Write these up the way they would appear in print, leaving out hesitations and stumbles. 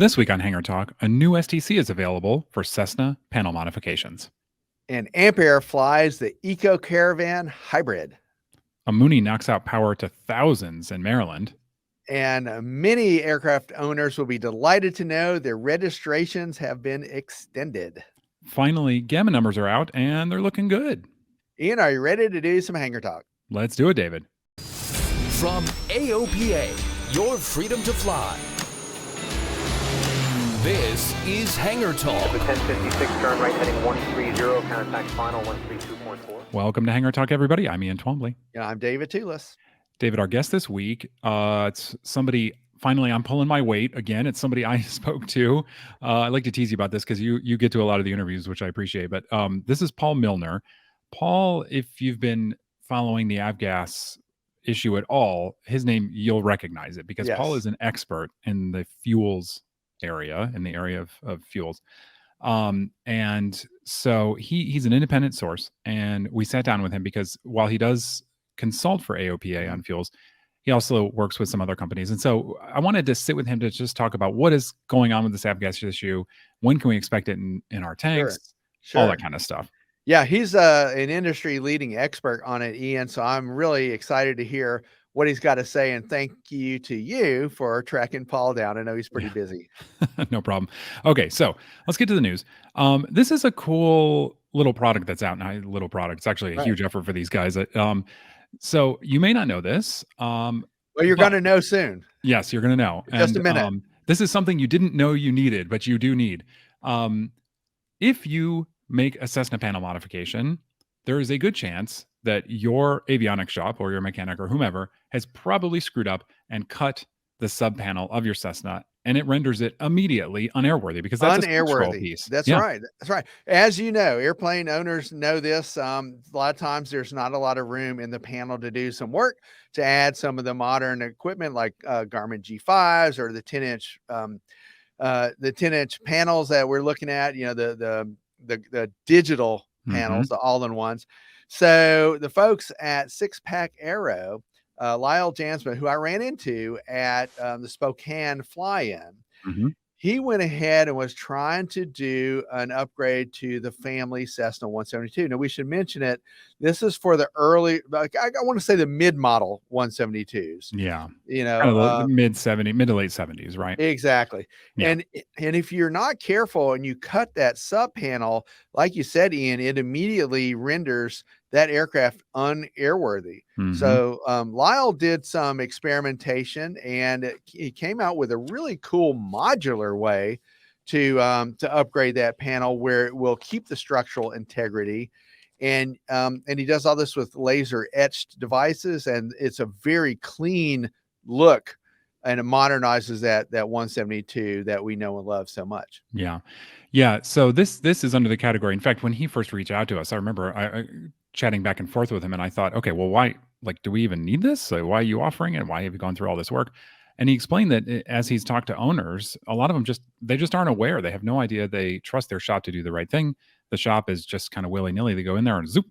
This week on Hangar Talk, a new STC is available for Cessna panel modifications. And Ampere flies the Eco Caravan Hybrid. A Mooney knocks out power to thousands in Maryland. And many aircraft owners will be delighted to know their registrations have been extended. Finally, GAMA numbers are out and they're looking good. Ian, are you ready to do some Hangar Talk? Let's do it, David. From AOPA, your freedom to fly. This is Hangar Talk. 1056, turn right heading 130, contact final 132.4. Welcome to Hangar Talk, everybody. I'm Ian Twombly. Yeah, I'm David Toulis. David, our guest this week, it's somebody, finally, I'm pulling my weight again. It's somebody I spoke to. I like to tease you about this because you get to a lot of the interviews, which I appreciate. But this is Paul Millner. Paul, if you've been following the Avgas issue at all, his name, you'll recognize it because Paul is an expert in the fuels area, in the area of fuels. And so he's an independent source, and we sat down with him because while he does consult for AOPA on fuels, he also works with some other companies. And so I wanted to sit with him to just talk about what is going on with this Avgas issue. When can we expect it in our tanks? Sure. All that kind of stuff. Yeah, he's an industry leading expert on it, Ian. So I'm really excited to hear what he's got to say. And thank you to you for tracking Paul down. I know he's pretty busy. No problem. Okay, so let's get to the news. This is a cool little product that's out now. Little product. It's actually a huge effort for these guys. So you may not know this. Well, you're going to know soon. Yes, you're going to know. Just a minute. This is something you didn't know you needed, but you do need. If you make a Cessna panel modification, there is a good chance that your avionics shop or your mechanic or whomever has probably screwed up and cut the sub panel of your Cessna, and it renders it immediately unairworthy because that's a structural piece. That's right. That's right. As you know, airplane owners know this. A lot of times there's not a lot of room in the panel to do some work to add some of the modern equipment like Garmin G5s or the 10-inch the 10-inch panels that we're looking at, you know, the digital panels, the all-in-ones. So the folks at Six Pack Aero, Lyle Jansma, who I ran into at the Spokane fly-in, he went ahead and was trying to do an upgrade to the family Cessna 172. Now, we should mention it. This is for the early, like, I want to say the mid-model 172s. Yeah. You know, kind of mid to late 70s, right? Exactly. Yeah. And if you're not careful and you cut that sub panel, like you said, Ian, it immediately renders that aircraft unairworthy. So Lyle did some experimentation, and he came out with a really cool modular way to upgrade that panel where it will keep the structural integrity. And he does all this with laser etched devices, and it's a very clean look, and it modernizes that 172 that we know and love so much. Yeah. So this is under the category. In fact, when he first reached out to us, I remember I chatting back and forth with him, and I thought, okay, well, why? Like, do we even need this? So why are you offering it? Why have you gone through all this work? And he explained that as he's talked to owners, a lot of them just aren't aware. They have no idea. They trust their shop to do the right thing. The shop is just kind of willy-nilly. They go in there and zoop,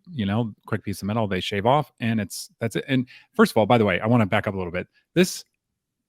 quick piece of metal, they shave off, and that's it. And first of all, by the way, I want to back up a little bit. This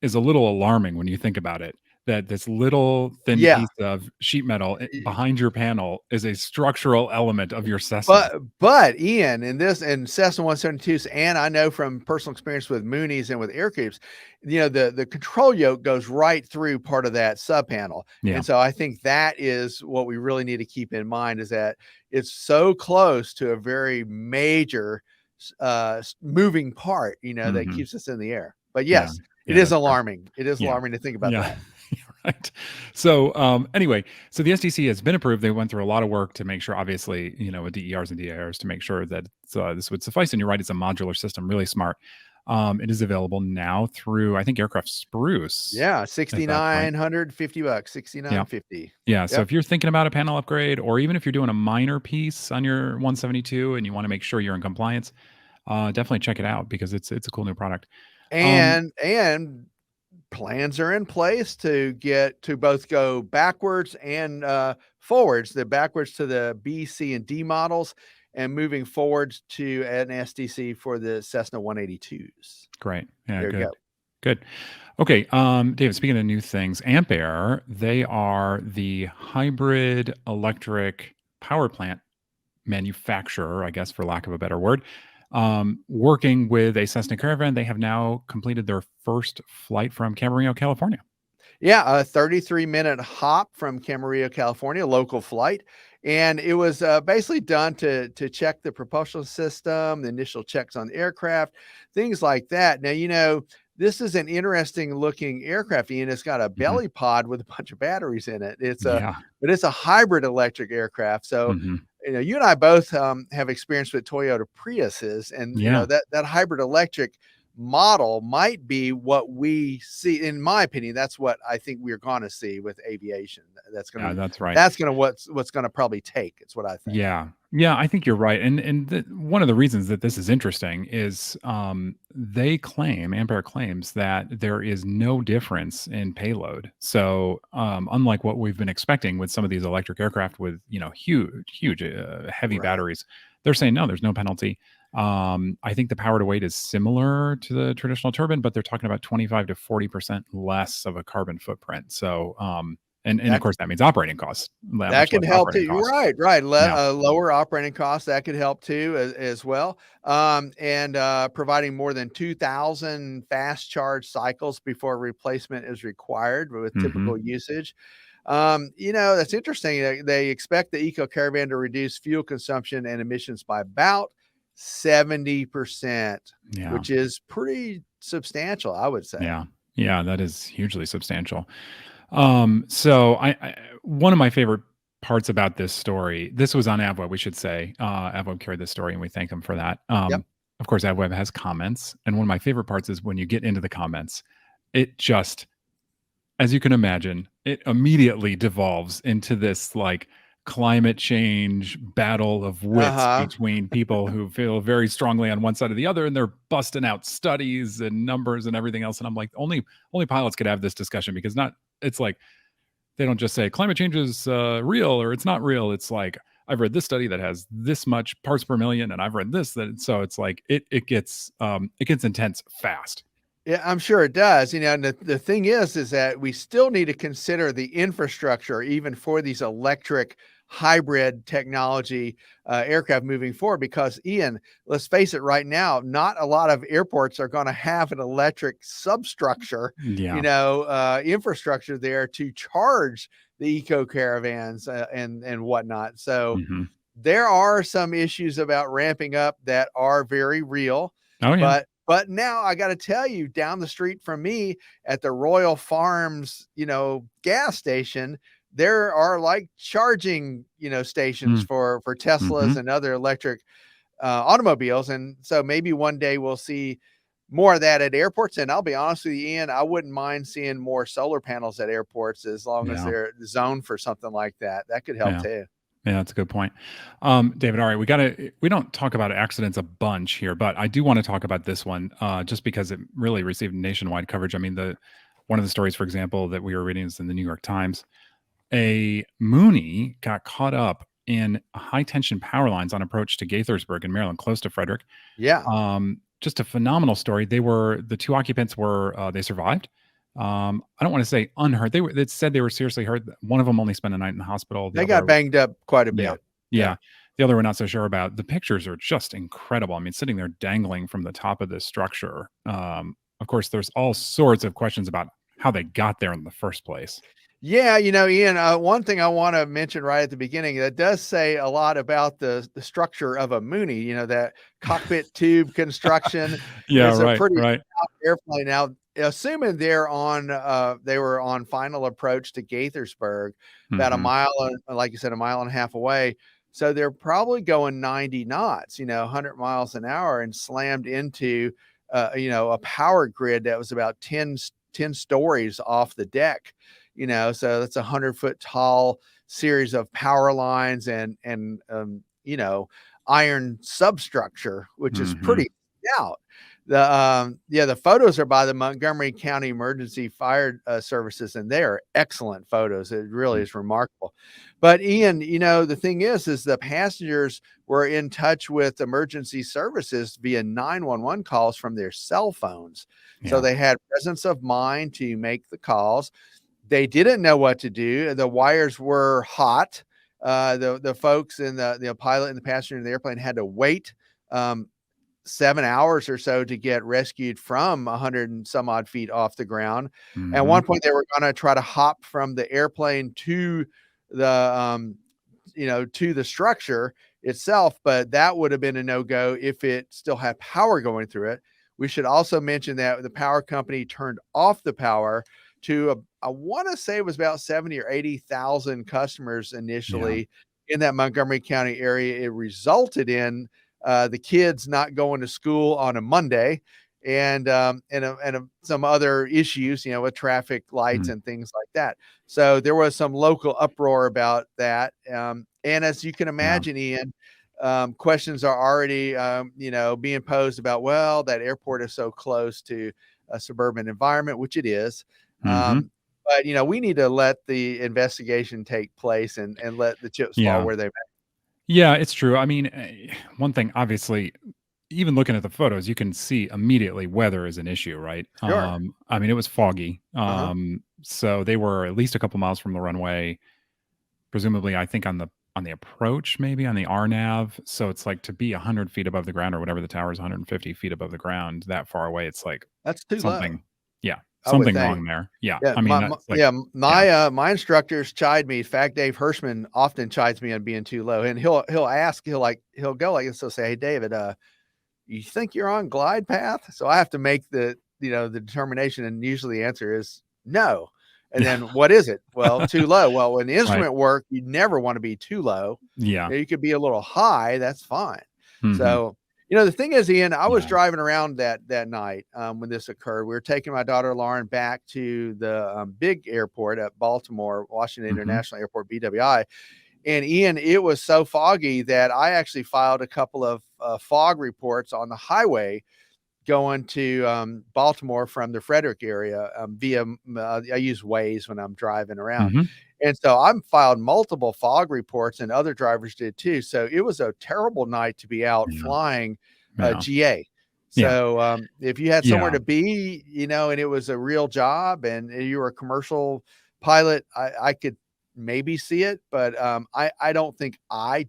is a little alarming when you think about it, that this little thin piece of sheet metal behind your panel is a structural element of your Cessna. But Ian, in Cessna 172s, and I know from personal experience with Moonies and with Aircreeps, the control yoke goes right through part of that sub panel. Yeah. And so I think that is what we really need to keep in mind, is that it's so close to a very major moving part, that keeps us in the air. But yes, it is alarming. It is alarming to think about that. Right. So anyway, so the STC has been approved. They went through a lot of work to make sure, obviously, with DERs and DIRs to make sure that this would suffice. And you're right, it's a modular system, really smart. It is available now through, I think, Aircraft Spruce. Yeah, $6,950, $6,950. Yeah. So if you're thinking about a panel upgrade, or even if you're doing a minor piece on your 172 and you want to make sure you're in compliance, definitely check it out because it's a cool new product. And plans are in place to both go backwards and forwards, the backwards to the B, C, and D models, and moving forwards to an STC for the Cessna 182s. Great. Yeah, there you go. Good. Okay, David, speaking of new things, Ampere, they are the hybrid electric power plant manufacturer, I guess, for lack of a better word. Working with a Cessna Caravan, they have now completed their first flight from Camarillo, California. Yeah, a 33-minute hop from Camarillo, California, local flight, and it was, basically done to check the propulsion system, the initial checks on the aircraft, things like that. Now, this is an interesting looking aircraft, Ian. It's got a Mhm. belly pod with a bunch of batteries in it. Yeah. But it's a hybrid electric aircraft. So, Mhm. you and I both have experience with Toyota Priuses, and Yeah. that hybrid electric model might be what we see. In my opinion, that's what I think we're going to see with aviation. Yeah, that's right. That's going to what's going to probably take. It's what I think. Yeah. Yeah, I think you're right. And one of the reasons that this is interesting is they claim, Ampere claims that there is no difference in payload. So, unlike what we've been expecting with some of these electric aircraft with, huge, heavy Right. batteries, they're saying no, there's no penalty. I think the power to weight is similar to the traditional turbine, but they're talking about 25 to 40% less of a carbon footprint. So, and of That course that means operating costs, that That much could less help operating too. costs. Right, right. Yeah. Lower operating costs, that could help too as well. And providing more than 2,000 fast charge cycles before replacement is required with Mhm. typical usage. That's interesting. They expect the Eco Caravan to reduce fuel consumption and emissions by about 70%, Yeah. which is pretty substantial, I would say. Yeah. Yeah, that is hugely substantial. So I one of my favorite parts about this story, this was on AvWeb, we should say. AvWeb carried this story and we thank them for that. Yep. Of course, AvWeb has comments. And one of my favorite parts is when you get into the comments, it just, as you can imagine, it immediately devolves into this like climate change battle of wits Uh-huh. between people who feel very strongly on one side or the other, and they're busting out studies and numbers and everything else. And I'm like, only pilots could have this discussion because not it's like they don't just say climate change is real or it's not real. It's like I've read this study that has this much parts per million, and I've read this that so it's like it gets intense fast. Yeah, I'm sure it does. And the thing is that we still need to consider the infrastructure even for these electric hybrid technology aircraft moving forward. Because Ian, let's face it, right now, not a lot of airports are going to have an electric substructure, Yeah. infrastructure there to charge the eco caravans and whatnot. So Hmm. there are some issues about ramping up that are very real, Oh yeah. but now I got to tell you, down the street from me at the Royal Farms, gas station, there are like charging, stations for Teslas Mm-hmm. and other electric automobiles, and so maybe one day we'll see more of that at airports. And I'll be honest with you, Ian, I wouldn't mind seeing more solar panels at airports as long as Yeah. they're zoned for something like that. That could help Yeah. too. Yeah, that's a good point. David, all right, we don't talk about accidents a bunch here, but I do want to talk about this one just because it really received nationwide coverage. I mean, the one of the stories, for example, that we were reading is in the New York Times. A Mooney got caught up in high tension power lines on approach to Gaithersburg in Maryland, close to Frederick. Yeah. Just a phenomenal story. The two occupants were they survived. I don't want to say unhurt. It said they were seriously hurt. One of them only spent a night in the hospital. The They got other, banged up quite a yeah, bit. Yeah. yeah. The other we're not so sure about. The pictures are just incredible. I mean, sitting there dangling from the top of this structure. Of course, there's all sorts of questions about how they got there in the first place. Yeah, Ian, one thing I want to mention right at the beginning that does say a lot about the structure of a Mooney, that cockpit tube construction. Yeah, It's a right, pretty right. stout airplane. Now, assuming they were on final approach to Gaithersburg, about a Hmm. mile, like you said, a mile and a half away. So they're probably going 90 knots, 100 miles an hour, and slammed into, a power grid that was about 10 stories off the deck. So that's 100-foot tall series of power lines and iron substructure, which is Hmm. pretty stout. the photos are by the Montgomery County Emergency Fire Services, and they are excellent photos. It really is remarkable. But Ian, the thing is the passengers were in touch with emergency services via 911 calls from their cell phones. So Yeah. they had presence of mind to make the calls. They didn't know what to do. The wires were hot. The folks in the pilot and the passenger in the airplane had to wait 7 hours or so to get rescued from 100 and some odd feet off the ground. At one point, they were going to try to hop from the airplane to the to the structure itself, but that would have been a no-go if it still had power going through it. We should also mention that the power company turned off the power to I want to say it was about 70 or 80,000 customers initially in that Montgomery County area. It resulted in the kids not going to school on a Monday, and some other issues, with traffic lights and things like that. So there was some local uproar about that. And as you can imagine, Ian, questions are already, being posed about, well, that airport is so close to a suburban environment, which it is. But, we need to let the investigation take place and let the chips fall where they may. Yeah, it's true. I mean, one thing, obviously, even looking at the photos, you can see immediately weather is an issue, right? Sure. I mean, it was foggy. Uh-huh. So they were at least a couple miles from the runway, presumably, I think on the approach, maybe on the RNAV. So it's like to be 100 feet above the ground or whatever the tower is, 150 feet above the ground, that far away. It's like That's too low, something, yeah, I would something think. wrong there. Yeah. Yeah, I mean, that's like, my instructors chide me. In fact, Dave Hirschman often chides me on being too low, and he'll ask, he'll go like this. He'll say, "Hey, David, you think you're on glide path?" So I have to make the determination, and usually the answer is no. And then what is it? Well, too low. Well, when the right. instrument work, you never want to be too low. Yeah. You could be a little high. That's fine. Mhm. So, the thing is, Ian, I was Yeah. driving around that night when this occurred. We were taking my daughter Lauren back to the big airport at Baltimore, Washington International Airport, BWI. And Ian, it was so foggy that I actually filed a couple of fog reports on the highway going to Baltimore from the Frederick area via I use Waze when I'm driving around. And so I'm filed multiple fog reports, and other drivers did too. So it was a terrible night to be out flying GA. So if you had somewhere to be, and it was a real job and you were a commercial pilot, I could maybe see it, but I don't think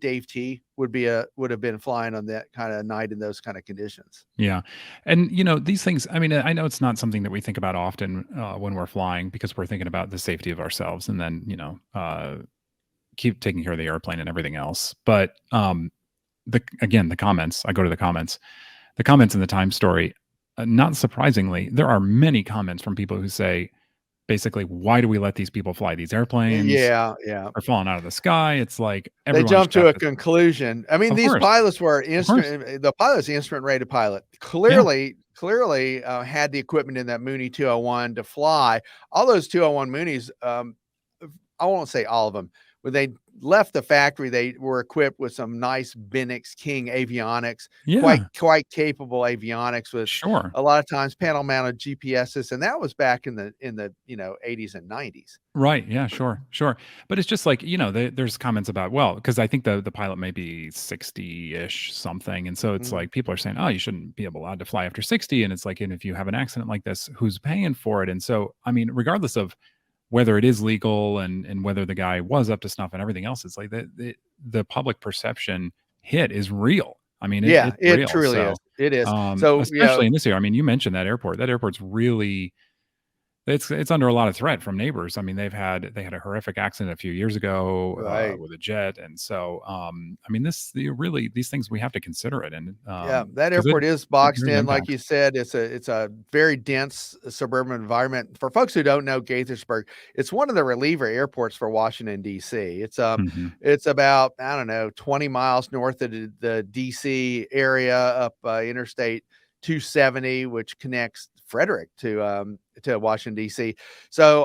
Dave T would have been flying on that kind of night in those kind of conditions. Yeah. And, these things, I mean, I know it's not something that we think about often when we're flying because we're thinking about the safety of ourselves and then, keep taking care of the airplane and everything else. But the comments, I go to the comments in the Time story, not surprisingly, there are many comments from people who say, basically, why do we let these people fly these airplanes? Yeah. Are falling out of the sky. It's like They jumped to a conclusion. I mean, Of these course. pilots were the pilot's instrument rated pilot. Clearly had the equipment in that Mooney 201 to fly. All those 201 Moonies, I won't say all of them. When they left the factory, they were equipped with some nice Benix King avionics, quite capable avionics with Sure. a lot of times panel mounted GPSs, and that was back in the 80s and 90s. Right. Yeah, sure. But it's just like, there's comments about, well, because I think the pilot may be 60-ish something. And so it's like people are saying, oh, you shouldn't be allowed to fly after 60. And it's like, and if you have an accident like this, who's paying for it? And so, I mean, regardless of whether it is legal and whether the guy was up to snuff and everything else, it's like the public perception hit is real. I mean, it's it real. truly is. It is. So especially in this area, I mean, you mentioned that airport. That airport's really, it's under a lot of threat from neighbors. I mean, they had a horrific accident a few years ago with a jet, and so I mean, these things we have to consider it. And that airport is boxed in, like you said. It's a very dense suburban environment. For folks who don't know Gaithersburg, it's one of the reliever airports for Washington D.C. It's it's about 20 miles north of the D.C. area up Interstate 270, which connects Frederick to to Washington, D.C. So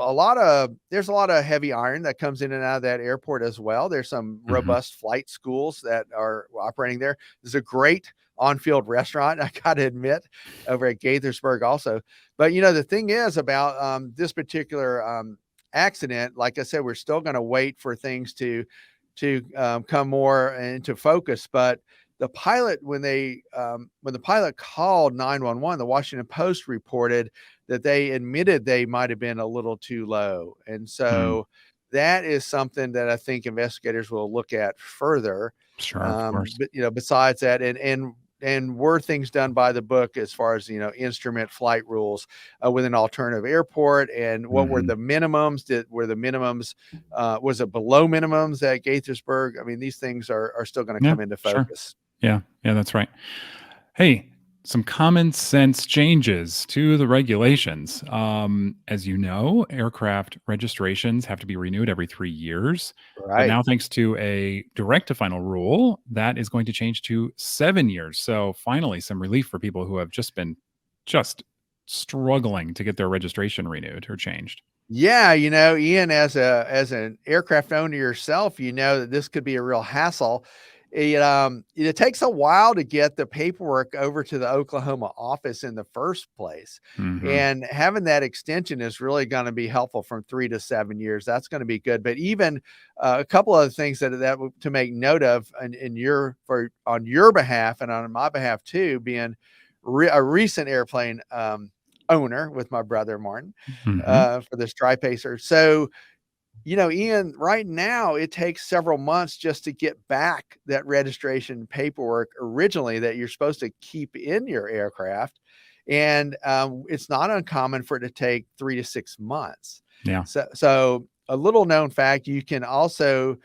there's a lot of heavy iron that comes in and out of that airport as well. There's some robust flight schools that are operating there. There's a great on-field restaurant, I got to admit, over at Gaithersburg also. But, the thing is about this particular accident, like I said, we're still going to wait for things to come more into focus. But the pilot, when the pilot called 911, the Washington Post reported that they admitted they might have been a little too low. And so that is something that I think investigators will look at further. Sure, of course. But, besides that, and were things done by the book as far as, instrument flight rules with an alternative airport, and what were the minimums? Was it below minimums at Gaithersburg? I mean, these things are still going to come into focus. Sure. Yeah, that's right. Hey, some common sense changes to the regulations. As you know, aircraft registrations have to be renewed every 3 years. But Right. now, thanks to a direct to final rule, that is going to change to 7 years. So finally, some relief for people who have just been struggling to get their registration renewed or changed. Yeah, Ian, as an aircraft owner yourself, that this could be a real hassle. It takes a while to get the paperwork over to the Oklahoma office in the first place. And having that extension is really going to be helpful from 3 to 7 years. That's going to be good. But even a couple of things that to make note of on your behalf and on my behalf too, being a recent airplane owner with my brother Martin for the Tri-Pacer. So, Ian, right now it takes several months just to get back that registration paperwork originally that you're supposed to keep in your aircraft. And it's not uncommon for it to take 3 to 6 months. Yeah. So a little known fact, you can also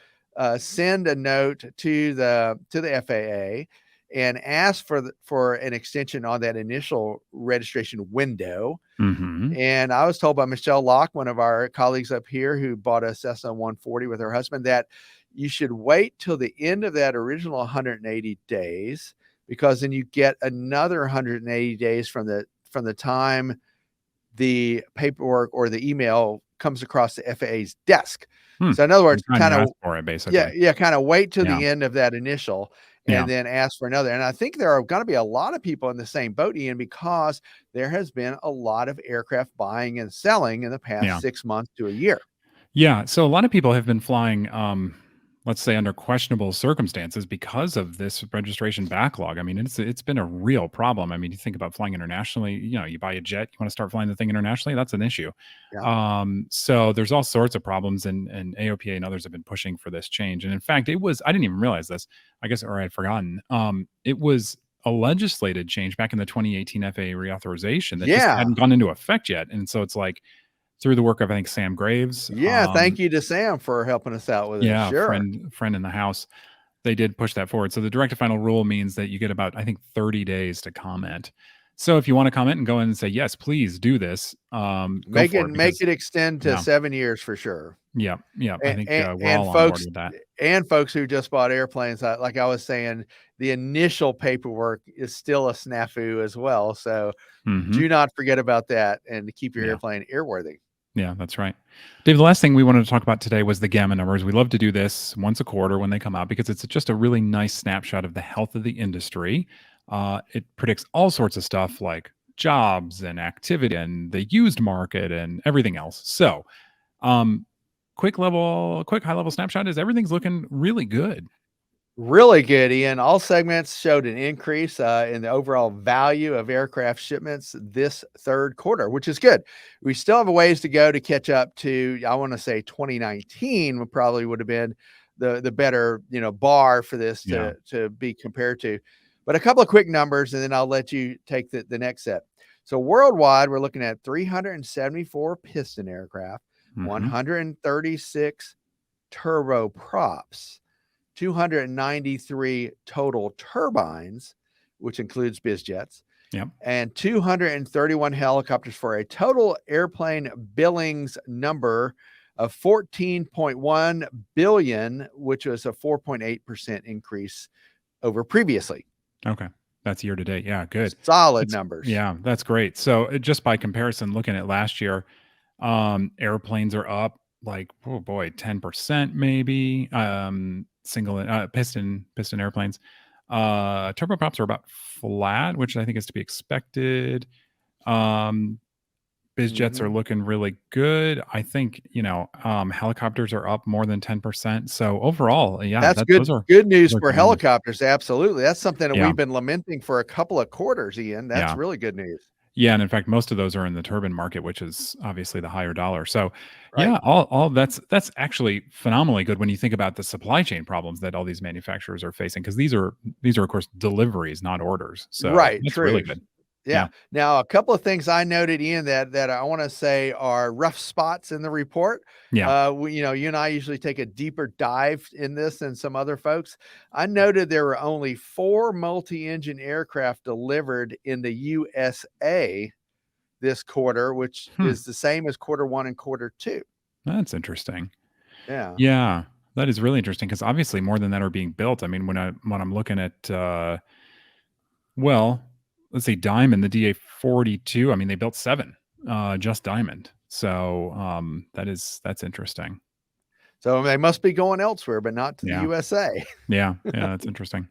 send a note to the FAA and ask for an extension on that initial registration window. And I was told by Michelle Locke, one of our colleagues up here who bought a Cessna 140 with her husband, that you should wait till the end of that original 180 days, because then you get another 180 days from the time the paperwork or the email comes across the FAA's desk. So in other words, kind of for it, basically. kind of wait till the end of that initial and then ask for another. And I think there are going to be a lot of people in the same boat, Ian, because there has been a lot of aircraft buying and selling in the past 6 months to a year. Yeah. So a lot of people have been flying, let's say, under questionable circumstances because of this registration backlog. I mean, it's been a real problem. I mean, you think about flying internationally, you buy a jet, you want to start flying the thing internationally, that's an issue. So there's all sorts of problems, and AOPA and others have been pushing for this change. And in fact, I didn't even realize this, I guess, or I'd forgotten. It was a legislated change back in the 2018 FAA reauthorization that just hadn't gone into effect yet. And so it's like, through the work of, I think, Sam Graves. Thank you to Sam for helping us out with it. Yeah, Sure. friend in the house. They did push that forward. So the direct to final rule means that you get about, I think, 30 days to comment. So if you want to comment and go in and say, yes, please do this, make it extend to 7 years for sure. Yeah. I think we're all on board with that. And folks who just bought airplanes, like I was saying, the initial paperwork is still a snafu as well. So do not forget about that and keep your airplane airworthy. Yeah, that's right. Dave, the last thing we wanted to talk about today was the GAMA numbers. We love to do this once a quarter when they come out because it's just a really nice snapshot of the health of the industry. It predicts all sorts of stuff like jobs and activity and the used market and everything else. So, quick high level snapshot is everything's looking really good. Really good, Ian. All segments showed an increase in the overall value of aircraft shipments this third quarter, which is good. We still have a ways to go to catch up to, I want to say 2019 probably would have been the better, bar for this to be compared to. But a couple of quick numbers, and then I'll let you take the next set. So worldwide, we're looking at 374 piston aircraft, 136 turboprops, 293 total turbines, which includes biz jets, and 231 helicopters, for a total airplane billings number of 14.1 billion, which was a 4.8% increase over previously. Okay. That's year to date. Yeah, good. Solid numbers. Yeah, that's great. So just by comparison, looking at last year, airplanes are up like, oh boy, 10% maybe. Single piston airplanes. Turboprops are about flat, which I think is to be expected. Biz jets are looking really good. I think, helicopters are up more than 10%. So overall, yeah, That's good. Good news those are for good numbers. helicopters. Absolutely. That's something that Yeah. we've been lamenting for a couple of quarters, Ian. That's Yeah. really good news. Yeah, and in fact, most of those are in the turbine market, which is obviously the higher dollar. So, Right. yeah, all that's actually phenomenally good when you think about the supply chain problems that all these manufacturers are facing, because these are of course deleveries, not orders. So Right. that's True. really good. Yeah. Now, a couple of things I noted, Ian, that I want to say are rough spots in the report. Yeah. You and I usually take a deeper dive in this than some other folks. I noted there were only 4 multi-engine aircraft delivered in the USA this quarter, which is the same as quarter 1 and quarter 2. That's interesting. Yeah. Yeah, that is really interesting because obviously more than that are being built. I mean, when I'm looking at well, let's say Diamond, the DA-42. I mean, they built 7, just Diamond. So that's interesting. So they must be going elsewhere, but not to the USA. Yeah, that's interesting.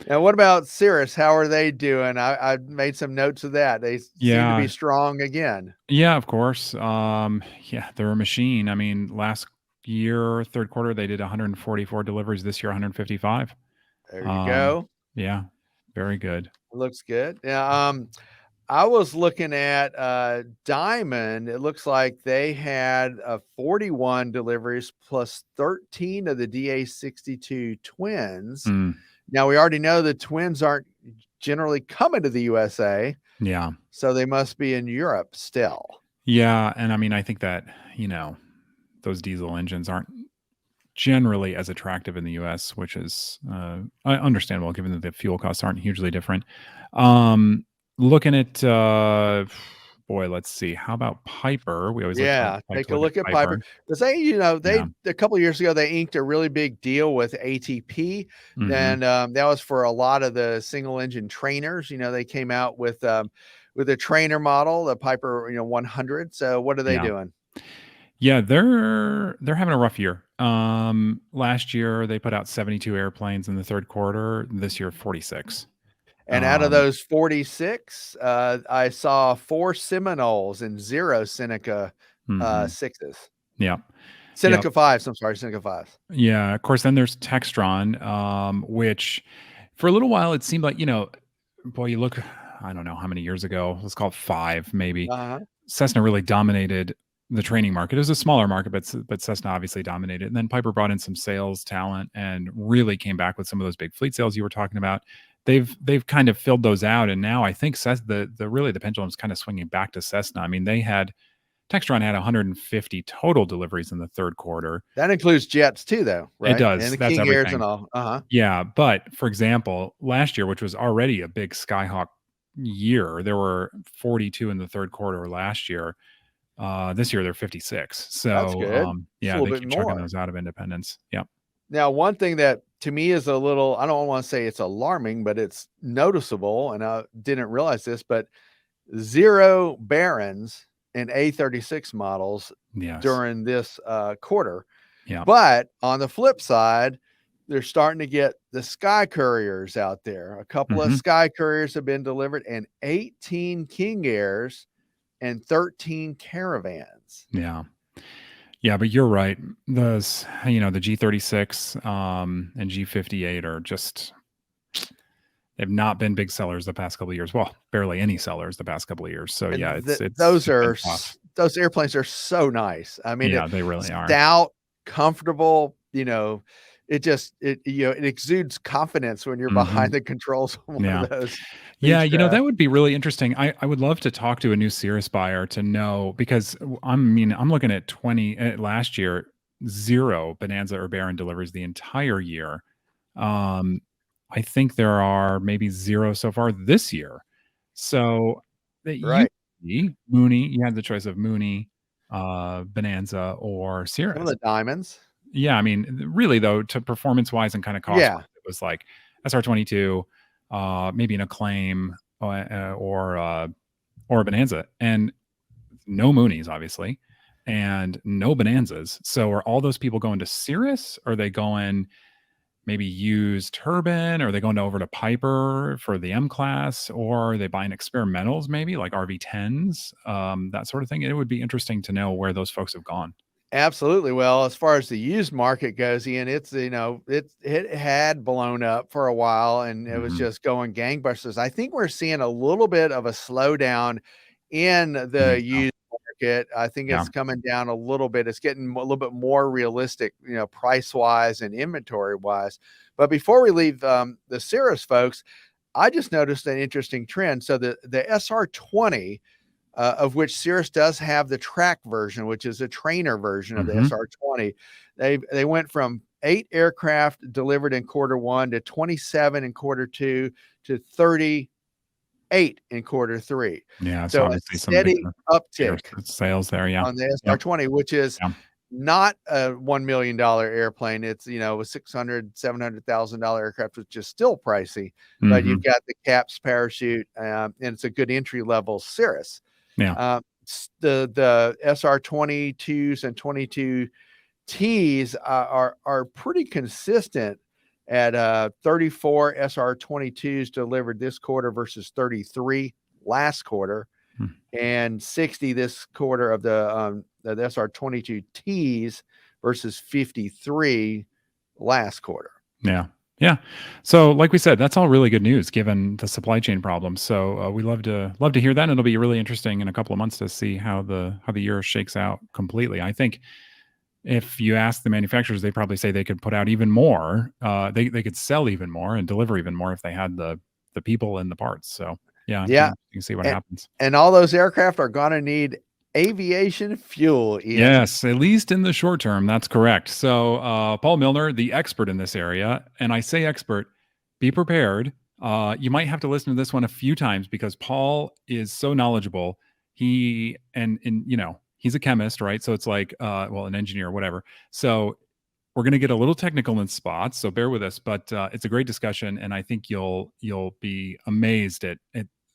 Now, what about Cirrus? How are they doing? I made some notes of that. They seem to be strong again. Yeah, of course. Yeah, they're a machine. I mean, last year, third quarter, they did 144 deliveries. This year, 155. There you go. Yeah, very good. Looks good. Yeah. I was looking at Diamond. It looks like they had 41 deliveries plus 13 of the DA-62 twins. Now, we already know the twins aren't generally coming to the USA. Yeah. So they must be in Europe still. Yeah. And I mean, I think that, those diesel engines aren't generally as attractive in the US, which is understandable given that the fuel costs aren't hugely different. Looking at, let's see. How about Piper? We always take a look at Piper because they, a couple of years ago they inked a really big deal with ATP. And that was for a lot of the single engine trainers. They came out with a trainer model, the Piper 100. So what are they doing? Yeah, they're having a rough year. Last year they put out 72 airplanes in the third quarter. This year 46. And out of those 46, I saw 4 Seminoles and 0 Seneca 6s. Yeah. Seneca 5s. I'm sorry, Seneca 5s. Yeah. Of course, then there's Textron, which for a little while it seemed like, you look, I don't know how many years ago, let's call it 5 maybe. Cessna really dominated the training market. It was a smaller market, but Cessna obviously dominated. And then Piper brought in some sales talent and really came back with some of those big fleet sales you were talking about. They've kind of filled those out, and now I think the pendulum's kind of swinging back to Cessna. I mean, Textron had 150 total deliveries in the third quarter. That includes jets too, though, right? It does. And the That's King everything. Airs and all. Yeah, but for example, last year, which was already a big Skyhawk year, there were 42 in the third quarter last year. This year they're 56. So that's good. They keep chugging those out of Independence. Yeah. Now, one thing that to me is a little, I don't want to say it's alarming, but it's noticeable, and I didn't realize this, but 0 Barons and A36 models during this quarter. Yeah. But on the flip side, they're starting to get the Sky Couriers out there. A couple of Sky Couriers have been delivered, and 18 King Airs and 13 Caravans. Yeah. Yeah, but you're right. Those, the G36 and G58 are just, they've not been big sellers the past couple of years. Well, barely any sellers the past couple of years. So And yeah, those airplanes are so nice. I mean, they really are stout, comfortable. It exudes confidence when you're behind the controls on one of those. Yeah, that would be really interesting. I would love to talk to a new Cirrus buyer to know, because I'm looking at 20 last year, 0 Bonanza or Baron deliveries the entire year. I think there are maybe 0 so far this year. So Mooney, you had the choice of Mooney, Bonanza, or Cirrus. Some of the Diamonds. Yeah, I mean, really though, to performance wise and kind of cost, it was like SR22, maybe an Acclaim or a Bonanza, and no Moonies, obviously, and no Bonanzas. So are all those people going to Cirrus? Are they going maybe used turbine? Are they going over to Piper for the M class? Or are they buying experimentals, maybe like RV10s, that sort of thing? It would be interesting to know where those folks have gone. Absolutely. Well, as far as the used market goes, Ian, it's, it had blown up for a while and it was Mhm. just going gangbusters. I think we're seeing a little bit of a slowdown in I the think so. used market. I think Yeah. it's coming down a little bit. It's getting a little bit more realistic, price wise and inventory wise. But before we leave the Cirrus folks, I just noticed an interesting trend. So the SR20, of which Cirrus does have the track version, which is a trainer version of the Mhm. SR20. They went from 8 aircraft delivered in quarter 1 to 27 in quarter 2 to 38 in quarter 3. Yeah, it's So a obviously some steady bigger uptick sales there. Yeah. on the Yep. SR20, which is Yeah. not a $1 million airplane. It's, a $600,000-$700,000 aircraft, which is still pricey, but you've Mhm. got the caps, parachute, and it's a good entry level Cirrus. Yeah. The SR22s and 22Ts are pretty consistent at 34 SR22s delivered this quarter versus 33 last quarter, Hmm. and 60 this quarter of the SR22Ts versus 53 last quarter. Yeah. Yeah. So, like we said, that's all really good news given the supply chain problems. So, we love to hear that, and it'll be really interesting in a couple of months to see how the year shakes out completely. I think if you ask the manufacturers, they probably say they could put out even more. They could sell even more and deliver even more if they had the people and the parts. So, yeah, it'd be Yeah, interesting to see what and happens. all those aircraft are gonna need aviation fuel, Ian. Yes, at least in the short term, that's correct. So, Paul Millner, the expert in this area, and I say expert, be prepared. You might have to listen to this one a few times because Paul is so knowledgeable. He's a chemist, right? So it's like, an engineer, whatever. So we're going to get a little technical in spots, so bear with us. But it's a great discussion, and I think you'll be amazed at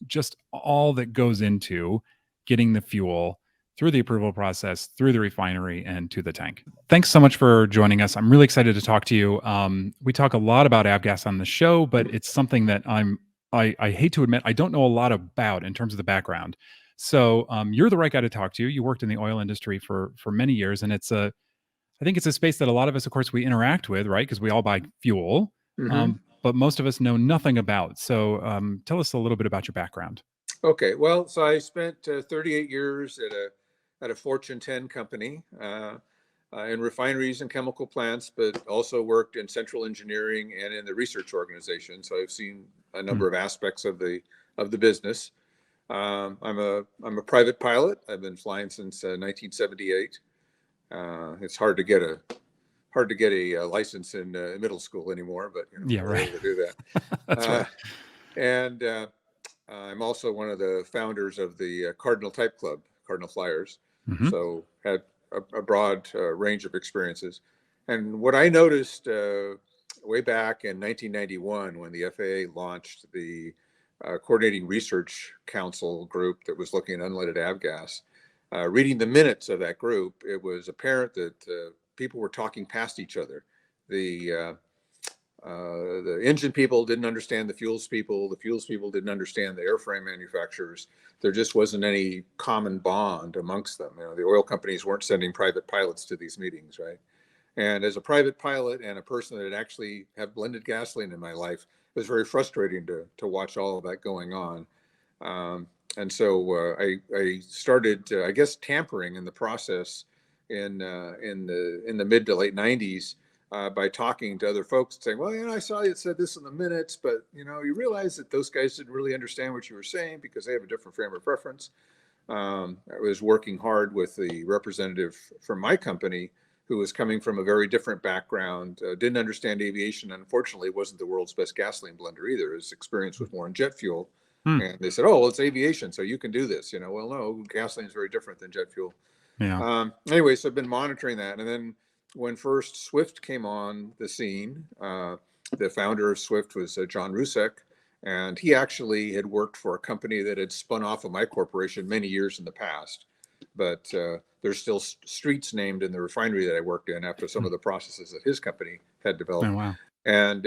just all that goes into getting the fuel through the approval process, through the refinery, and to the tank. Thanks so much for joining us. I'm really excited to talk to you. We talk a lot about Avgas on the show, but it's something that I hate to admit I don't know a lot about in terms of the background. So you're the right guy to talk to. You worked in the oil industry for many years, and I think it's a space that a lot of us, of course, we interact with, right? Because we all buy fuel, Hmm. but most of us know nothing about. So tell us a little bit about your background. Okay, well, so I spent 38 years at a Fortune 10 company in refineries and chemical plants, but also worked in central engineering and in the research organization. So I've seen a Hmm. number of aspects of the business. I'm a private pilot. I've been flying since 1978. It's hard to get a license in middle school anymore, but Yeah, we're right. able to do that. That's Uh, right. and I'm also one of the founders of the Cardinal Type Club, Cardinal Flyers. Hmm. So had a broad range of experiences. And what I noticed way back in 1991 when the FAA launched the Coordinating Research Council group that was looking at unleaded avgas, reading the minutes of that group, it was apparent that people were talking past each other. The the engine people didn't understand the fuels people. The fuels people didn't understand the airframe manufacturers. There just wasn't any common bond amongst them. The oil companies weren't sending private pilots to these meetings, right? And as a private pilot and a person that had actually had blended gasoline in my life, it was very frustrating to watch all of that going on. And so I started, I guess, tampering in the process in the mid to late '90s by talking to other folks and saying, well, I saw you said this in the minutes, but you realize that those guys didn't really understand what you were saying because they have a different frame of reference. I was working hard with the representative from my company who was coming from a very different background, didn't understand aviation. Unfortunately, wasn't the world's best gasoline blender either. His experience was more in jet fuel. Hmm. And they said, oh, well, it's aviation, so you can do this. Well, no, gasoline is very different than jet fuel. Yeah. Anyway, so I've been monitoring that. And then when first Swift came on the scene, the founder of Swift was John Rusek. And he actually had worked for a company that had spun off of my corporation many years in the past. But there's still streets named in the refinery that I worked in after some of the processes that his company had developed. Oh, wow. And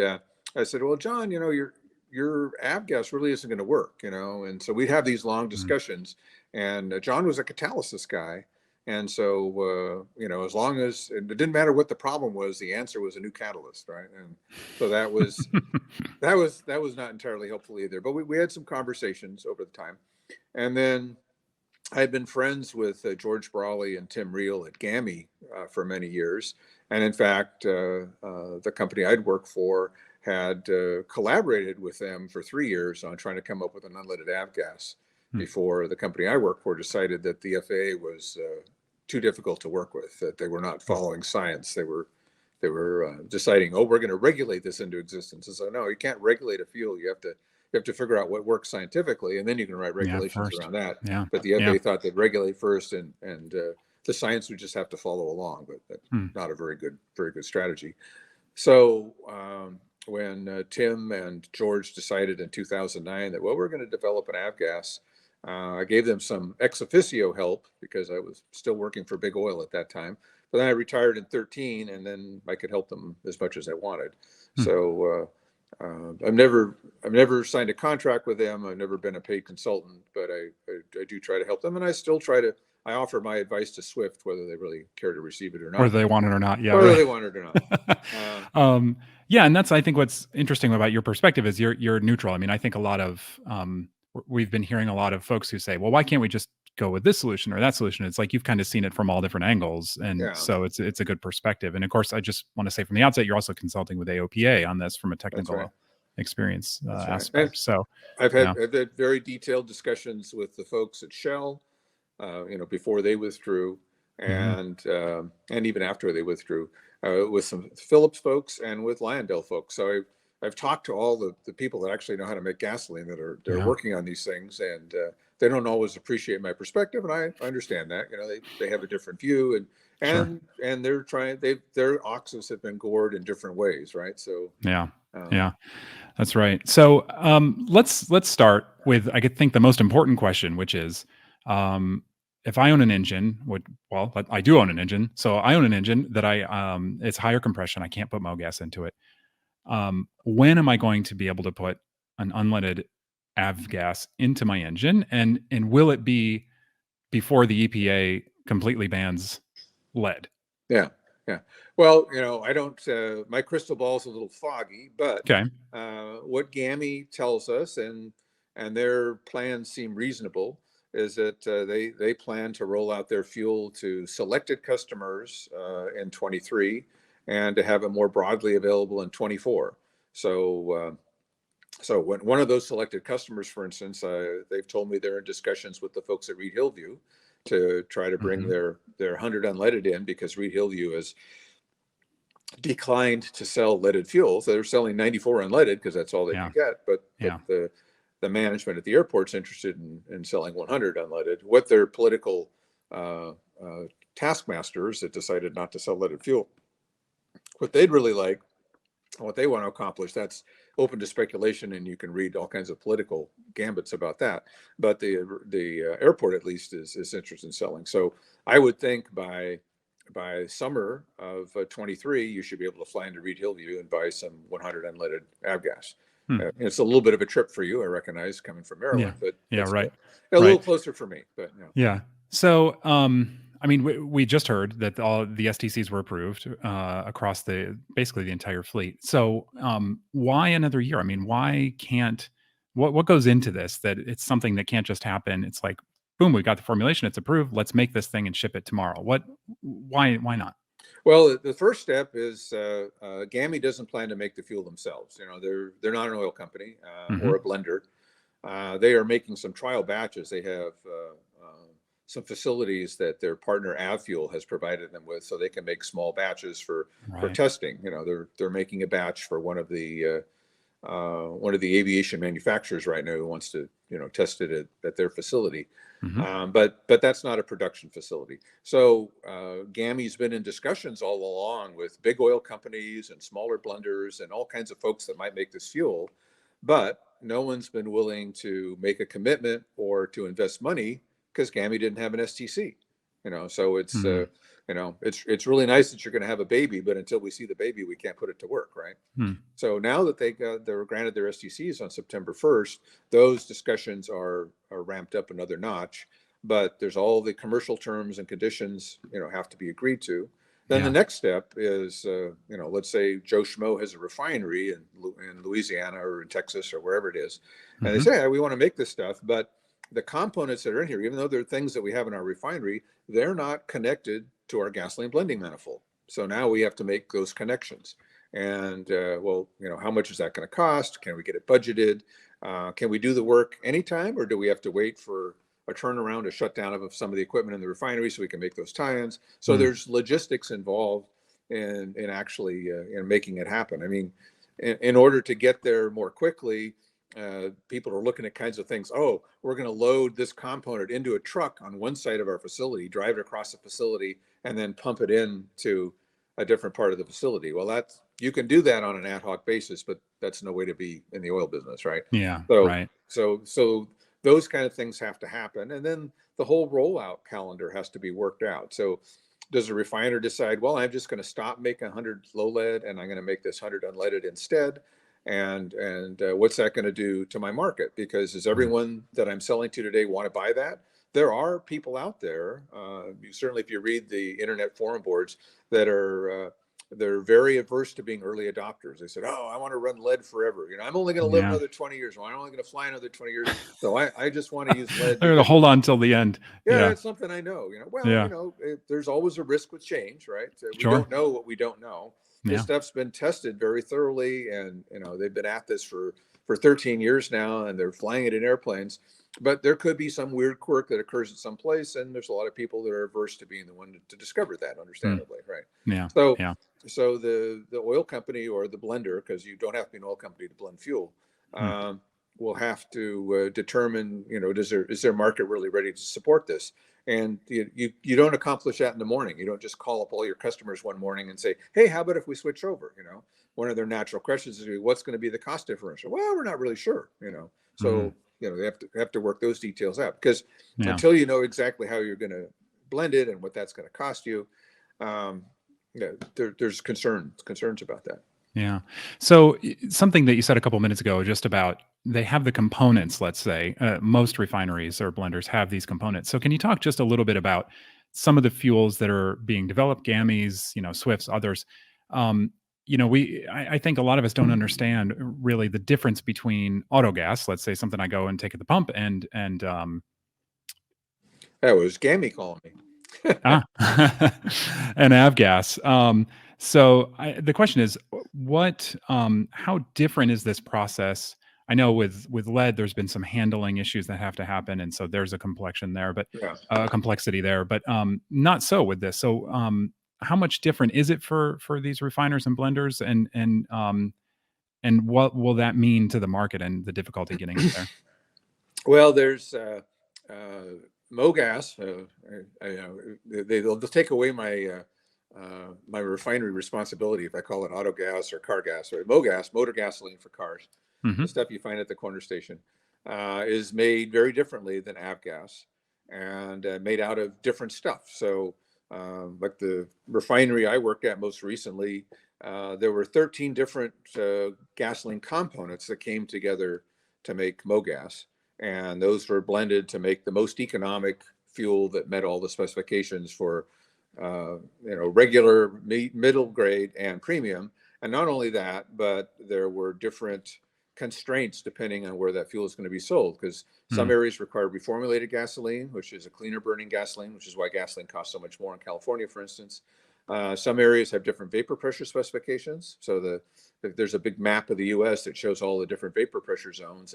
I said, well, John, your Avgas really isn't going to work, And so we'd have these long discussions. And John was a catalysis guy. And so, as long as it didn't matter what the problem was, the answer was a new catalyst, right? And so that was not entirely helpful either. But we had some conversations over the time, and then I had been friends with George Brawley and Tim Reel at GAMA for many years, and in fact, the company I'd worked for had collaborated with them for 3 years on trying to come up with an unleaded avgas before the company I worked for decided that the FAA was too difficult to work with, that they were not following science. They were deciding, we're going to regulate this into existence. And so, no, you can't regulate a fuel. You have to figure out what works scientifically, and then you can write regulations around that. Yeah. But the FAA thought they'd regulate first, and the science would just have to follow along. But that's not a very good strategy. So when Tim and George decided in 2009 that, we're going to develop an avgas, I gave them some ex officio help because I was still working for Big Oil at that time. But then I retired in 2013, and then I could help them as much as I wanted. So I've never signed a contract with them. I've never been a paid consultant, but I do try to help them, and I still I offer my advice to Swift, whether they really care to receive it or not. Whether they want it or not. Yeah. Whether they want it or not. Yeah. And that's, I think, what's interesting about your perspective is you're neutral. I mean, I think a lot of, we've been hearing a lot of folks who say, well, why can't we just go with this solution or that solution? It's like you've kind of seen it from all different angles. And so it's a good perspective. And of course, I just want to say from the outset, you're also consulting with AOPA on this from a technical experience aspect. So I've had very detailed discussions with the folks at Shell, before they withdrew, and even after they withdrew, with some Phillips folks and with Lyondell folks. So I've talked to all the people that actually know how to make gasoline that are working on these things, and they don't always appreciate my perspective, and I understand that. They have a different view, and they're trying. Their oxes have been gored in different ways, right? So yeah, that's right. So let's start with, I think, the most important question, which is, if I own an engine, I do own an engine. So I own an engine that it's higher compression. I can't put MoGas into it. When am I going to be able to put an unleaded avgas into my engine, and will it be before the EPA completely bans lead? Yeah. Well, I don't. My crystal ball is a little foggy, but what GAMA tells us, and their plans seem reasonable, is that they plan to roll out their fuel to selected customers in 23, and to have it more broadly available in 24. So when one of those selected customers, for instance, they've told me they're in discussions with the folks at Reed Hillview to try to bring their 100 unleaded in, because Reed Hillview has declined to sell leaded fuel. So they're selling 94 unleaded because that's all they can get. But the management at the airport's interested in selling 100 unleaded. What their political taskmasters that decided not to sell leaded fuel, what they'd really like, what they want to accomplish, that's open to speculation, and you can read all kinds of political gambits about that. But the airport, at least, is interested in selling. So I would think by summer of 23, you should be able to fly into Reed Hillview and buy some 100 unleaded avgas. It's a little bit of a trip for you, I recognize, coming from Maryland, but right, a little closer for me. But So I mean, we just heard that all the STCs were approved across basically the entire fleet. So why another year? I mean, why can't? What goes into this? That it's something that can't just happen. It's like, boom, we got the formulation, it's approved. Let's make this thing and ship it tomorrow. Why not? Well, the first step is GAMA doesn't plan to make the fuel themselves. They're not an oil company or a blender. They are making some trial batches. They have some facilities that their partner AvFuel has provided them with, so they can make small batches for testing. They're making a batch for one of the aviation manufacturers right now who wants to test it at their facility. But that's not a production facility. So GAMA's been in discussions all along with big oil companies and smaller blenders and all kinds of folks that might make this fuel, but no one's been willing to make a commitment or to invest money because GAMI didn't have an STC. So it's Mm. it's really nice that you're going to have a baby, but until we see the baby, we can't put it to work, right? Mm. So now that they were granted their STCs on September 1st, those discussions are ramped up another notch. But there's all the commercial terms and conditions, have to be agreed to. Then the next step is, let's say Joe Schmo has a refinery in Louisiana or in Texas or wherever it is, and they say, hey, we want to make this stuff, but the components that are in here, even though they're things that we have in our refinery, they're not connected to our gasoline blending manifold. So now we have to make those connections. And how much is that going to cost? Can we get it budgeted? Can we do the work anytime, or do we have to wait for a turnaround, a shutdown of some of the equipment in the refinery so we can make those tie-ins? So there's logistics involved in actually in making it happen. I mean, in order to get there more quickly, people are looking at kinds of things. Oh, we're going to load this component into a truck on one side of our facility, drive it across the facility, and then pump it into a different part of the facility. Well, you can do that on an ad hoc basis, but that's no way to be in the oil business, right? Yeah. So, Right. So those kind of things have to happen, and then the whole rollout calendar has to be worked out. So does a refiner decide, well, I'm just going to stop making 100 low lead and I'm going to make this 100 unleaded instead? And what's that going to do to my market? Because does everyone that I'm selling to today want to buy that? There are people out there, certainly if you read the internet forum boards, that are they're very averse to being early adopters. They said, oh, I want to run lead forever. I'm only going to live Yeah. another 20 years. Well, I'm only going to fly another 20 years. So I just want to use lead. They're going to hold on till the end. Yeah, it's something I know. Yeah. There's always a risk with change, right? We Sure. don't know what we don't know. This Yeah. stuff's been tested very thoroughly, and they've been at this for 13 years now, and they're flying it in airplanes. But there could be some weird quirk that occurs at some place, and there's a lot of people that are averse to being the one to discover that, understandably, right? Yeah. So Yeah. so the oil company or the blender, because you don't have to be an oil company to blend fuel, will have to determine, is their market really ready to support this? And you don't accomplish that in the morning. You don't just call up all your customers one morning and say, hey, how about if we switch over? One of their natural questions is, what's going to be the cost differential? Well, we're not really sure. So they have to work those details out, because until you know exactly how you're going to blend it and what that's going to cost you, there's concerns about that. Yeah. So something that you said a couple minutes ago, just about they have the components, let's say, most refineries or blenders have these components. So can you talk just a little bit about some of the fuels that are being developed, GAMIs, Swifts, others? I think a lot of us don't understand really the difference between autogas, let's say something I go and take at the pump, and That was GAMI calling me. and Avgas. So the question is, how different is this process? I know with lead, there's been some handling issues that have to happen, and so there's a complexity there. But not so with this. So how much different is it for these refiners and blenders, and what will that mean to the market and the difficulty getting it there? Well, there's MoGas. They'll take away my my refinery responsibility if I call it auto gas or car gas. Or MoGas, motor gasoline for cars. The stuff you find at the corner station is made very differently than Avgas, and made out of different stuff. So like the refinery I worked at most recently, there were 13 different gasoline components that came together to make MoGas, and those were blended to make the most economic fuel that met all the specifications for regular, middle grade, and premium. And not only that, but there were different constraints depending on where that fuel is going to be sold, because some areas require reformulated gasoline, which is a cleaner burning gasoline, which is why gasoline costs so much more in California, for instance. Some areas have different vapor pressure specifications. So there's a big map of the U.S. that shows all the different vapor pressure zones,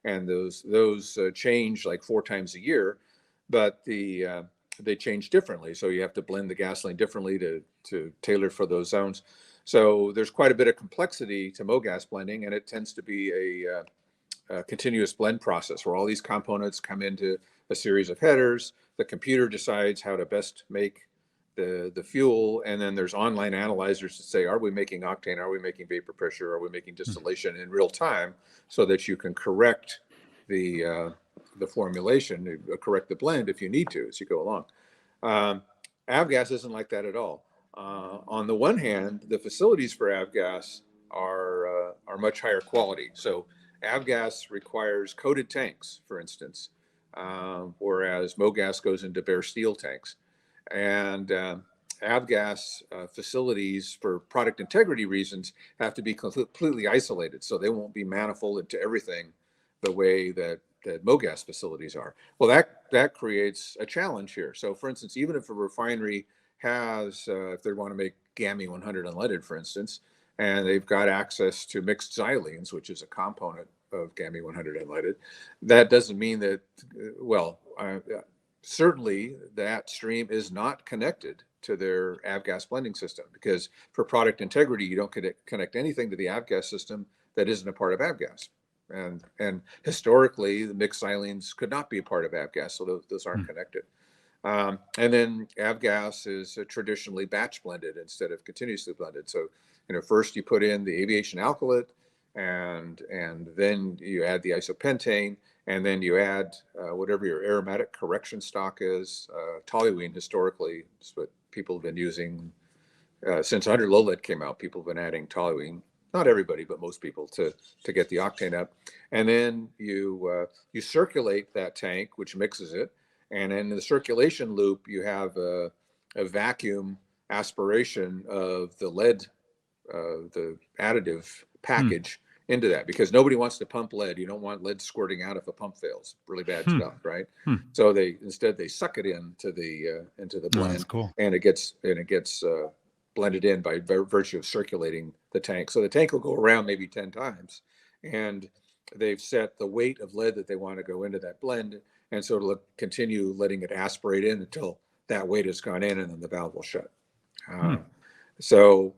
and those change like 4 times a year, but they change differently. So you have to blend the gasoline differently to tailor for those zones. So there's quite a bit of complexity to MoGas blending, and it tends to be a continuous blend process where all these components come into a series of headers. The computer decides how to best make the fuel, and then there's online analyzers to say, are we making octane? Are we making vapor pressure? Are we making distillation in real time, so that you can correct the formulation, correct the blend if you need to as you go along. Avgas isn't like that at all. On the one hand, the facilities for Avgas are much higher quality. So Avgas requires coated tanks, for instance, whereas MoGas goes into bare steel tanks. And Avgas facilities, for product integrity reasons, have to be completely isolated, so they won't be manifolded to everything the way that MoGas facilities are. Well, that creates a challenge here. So, for instance, even if a refinery has, if they want to make GAMA 100 unleaded, for instance, and they've got access to mixed xylenes, which is a component of GAMA 100 unleaded, that doesn't mean that, certainly that stream is not connected to their Avgas blending system, because for product integrity, you don't connect anything to the Avgas system that isn't a part of Avgas. And historically, the mixed xylenes could not be a part of Avgas, so those aren't connected. And then Avgas is traditionally batch blended instead of continuously blended. So, first you put in the aviation alkylate, and then you add the isopentane, and then you add whatever your aromatic correction stock is. Toluene historically is what people have been using since 100 low lead came out. People have been adding toluene. Not everybody, but most people, to get the octane up. And then you circulate that tank, which mixes it. And in the circulation loop, you have a vacuum aspiration of the lead, the additive package into that, because nobody wants to pump lead. You don't want lead squirting out if a pump fails. Really bad stuff, right? So they suck it into the blend, that's cool. and it gets blended in by virtue of circulating the tank. So the tank will go around maybe 10 times, and they've set the weight of lead that they want to go into that blend, and so it'll continue letting it aspirate in until that weight has gone in, and then the valve will shut. So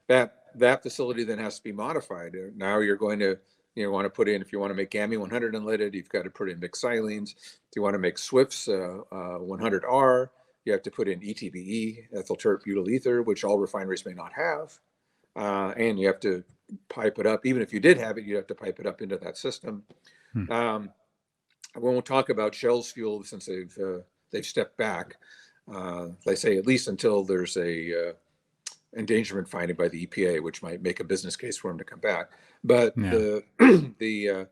that facility then has to be modified. Now you're going to want to put in, if you want to make GAMA 100 unleaded, you've got to put in mixed xylenes. If you want to make Swift's 100R, you have to put in ETBE, ethyl tert butyl ether, which all refineries may not have. And you have to pipe it up. Even if you did have it, you have to pipe it up into that system. I won't talk about Shell's fuel since they've stepped back. They say at least until there's a endangerment finding by the EPA, which might make a business case for them to come back. But the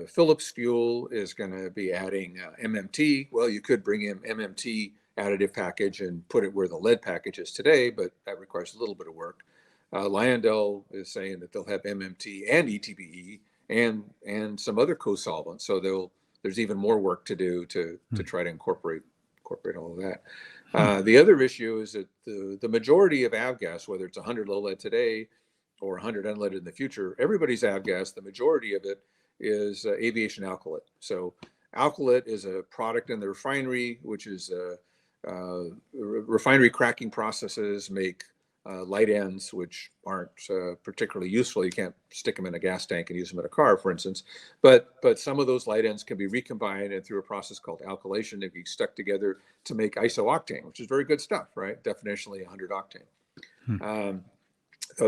Phillips fuel is going to be adding MMT. Well, you could bring in MMT additive package and put it where the lead package is today, but that requires a little bit of work. Lyondell is saying that they'll have MMT and ETBE and some other co-solvents. So there's even more work to do to try to incorporate all of that. The other issue is that the majority of Avgas, whether it's 100 low lead today or 100 unleaded in the future, everybody's Avgas, the majority of it is aviation alkylate. So alkylate is a product in the refinery, which is refinery cracking processes make light ends, which aren't particularly useful. You can't stick them in a gas tank and use them in a car, for instance. But some of those light ends can be recombined, and through a process called alkylation, they can be stuck together to make isooctane, which is very good stuff, right? Definitionally 100 octane.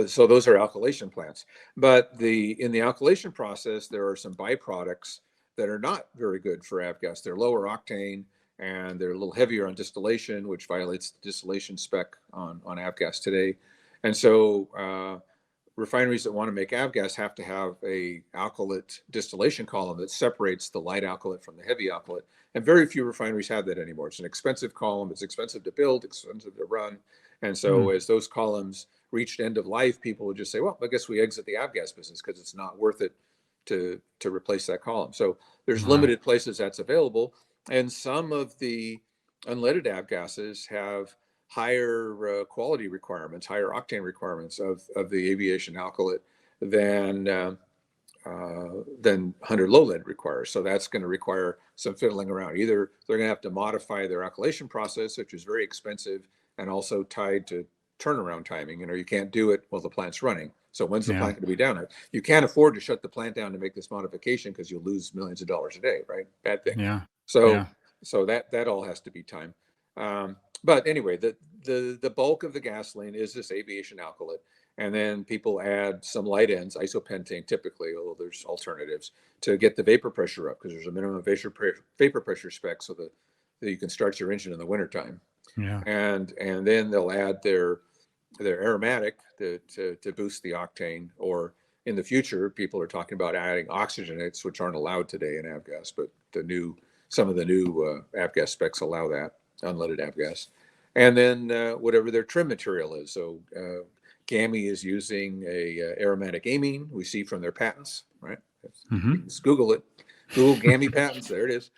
So those are alkylation plants. But in the alkylation process, there are some byproducts that are not very good for Avgas. They're lower octane, and they're a little heavier on distillation, which violates the distillation spec on Avgas today. And so refineries that want to make Avgas have to have a alkylate distillation column that separates the light alkylate from the heavy alkylate. And very few refineries have that anymore. It's an expensive column. It's expensive to build, expensive to run. And so as those columns reached end of life, people would just say, well, I guess we exit the Avgas business because it's not worth it to replace that column. So there's limited places that's available. And some of the unleaded avgases have higher quality requirements, higher octane requirements of the aviation alkylate than 100 low lead requires. So that's going to require some fiddling around. Either they're going to have to modify their alkylation process, which is very expensive and also tied to turnaround timing. You can't do it while the plant's running. So when's the plant going to be down? You can't afford to shut the plant down to make this modification because you'll lose millions of dollars a day, right? Bad thing. So that all has to be timed. But anyway, the bulk of the gasoline is this aviation alkylate. And then people add some light ends, isopentane typically, although there's alternatives, to get the vapor pressure up, because there's a minimum vapor pressure spec so that you can start your engine in the wintertime. Yeah. And then they'll add their aromatic to boost the octane. Or in the future, people are talking about adding oxygenates, which aren't allowed today in Avgas, but some of the new Avgas specs allow that, unleaded Avgas. And then whatever their trim material is. So GAMA is using a aromatic amine. We see from their patents, right? Just Google it. Google GAMA patents. There it is.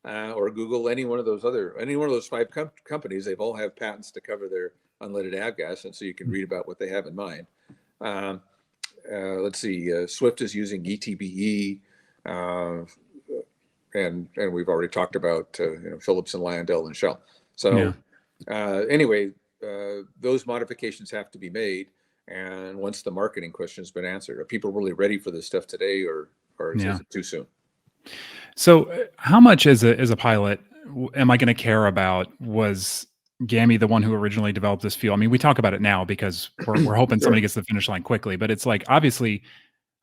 Or Google any one of those 5 companies. They've all have patents to cover their unleaded avgas, and so you can read about what they have in mind. Let's see. Swift is using ETBE, and we've already talked about Phillips and Lyondell and Shell. So anyway, those modifications have to be made. And once the marketing question has been answered, are people really ready for this stuff today, or is it too soon? So, how much as a pilot am I going to care about? Was GAMI the one who originally developed this fuel? I mean, we talk about it now because we're hoping somebody gets to the finish line quickly. But it's like, obviously,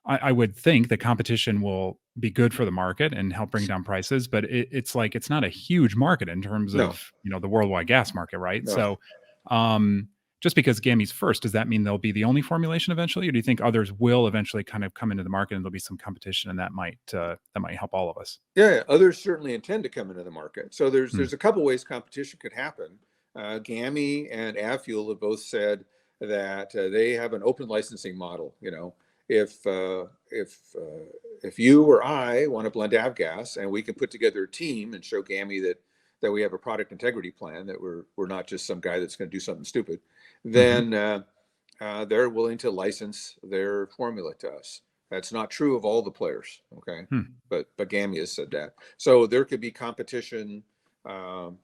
I would think the competition will be good for the market and help bring down prices. But it's like it's not a huge market in terms of the worldwide gas market, right? No. So, just because GAMI's first, does that mean they'll be the only formulation eventually, or do you think others will eventually kind of come into the market and there'll be some competition, and that might help all of us? Yeah, others certainly intend to come into the market. So there's a couple ways competition could happen. GAMI and AvFuel have both said that they have an open licensing model. If you or I want to blend avgas, and we can put together a team and show GAMI that we have a product integrity plan, that we're not just some guy that's going to do something stupid, then they're willing to license their formula to us. That's not true of all the players, okay? But GAMI has said that. So there could be competition from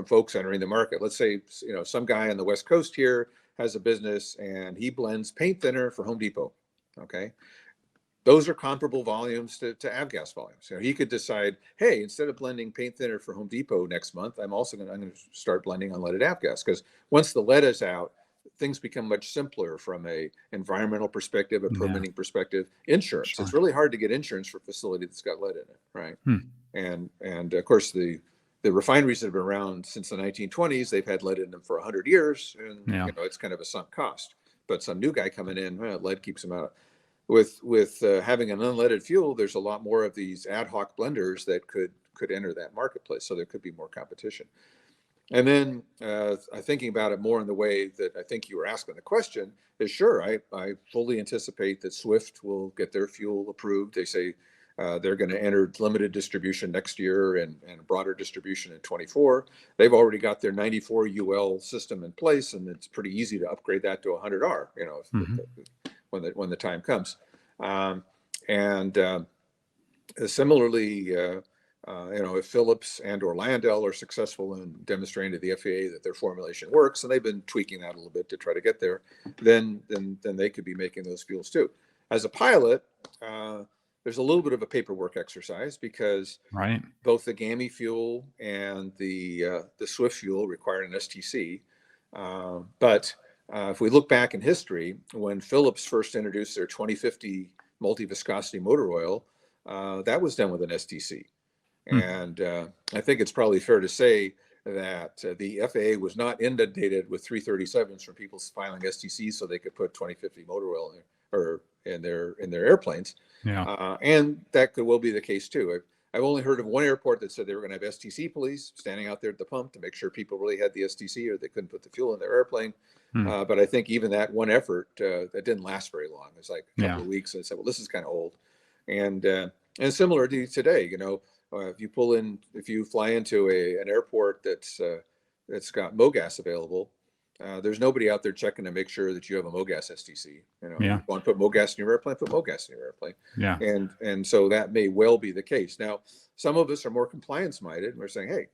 folks entering the market. Let's say some guy on the West Coast here has a business and he blends paint thinner for Home Depot, okay? Those are comparable volumes to avgas volumes. He could decide, hey, instead of blending paint thinner for Home Depot next month, I'm going to start blending unleaded avgas, because once the lead is out, things become much simpler from a environmental perspective, a permitting perspective, insurance. Sure. It's really hard to get insurance for a facility that's got lead in it, right? And of course the refineries that have been around since the 1920s, they've had lead in them for 100 years, and it's kind of a sunk cost. But some new guy coming in, lead keeps them out. With having an unleaded fuel, there's a lot more of these ad hoc blenders that could enter that marketplace, so there could be more competition. And then thinking about it more in the way that I think you were asking the question is, sure, I fully anticipate that Swift will get their fuel approved. They say they're going to enter limited distribution next year and broader distribution in 24. They've already got their 94 UL system in place, and it's pretty easy to upgrade that to 100R, when the time comes. Similarly, if Phillips and or Lyondell are successful in demonstrating to the FAA that their formulation works, and they've been tweaking that a little bit to try to get there, then they could be making those fuels too. As a pilot, there's a little bit of a paperwork exercise, because both the GAMI fuel and the Swift fuel require an STC. But if we look back in history, when Phillips first introduced their 2050 multi-viscosity motor oil, that was done with an STC. And I think it's probably fair to say that the FAA was not inundated with 337s from people filing STCs so they could put 2050 motor oil in their airplanes. And that could well be the case too. I've only heard of one airport that said they were going to have STC police standing out there at the pump to make sure people really had the STC, or they couldn't put the fuel in their airplane. But I think even that one effort, that didn't last very long. It was like a couple of weeks, and I said, well, this is kind of old. And similar to today, if you fly into an airport that's got MoGas available, there's nobody out there checking to make sure that you have a MoGas STC. You want to put MoGas in your airplane, put MoGas in your airplane. And so that may well be the case. Now, some of us are more compliance minded, and we're saying, hey,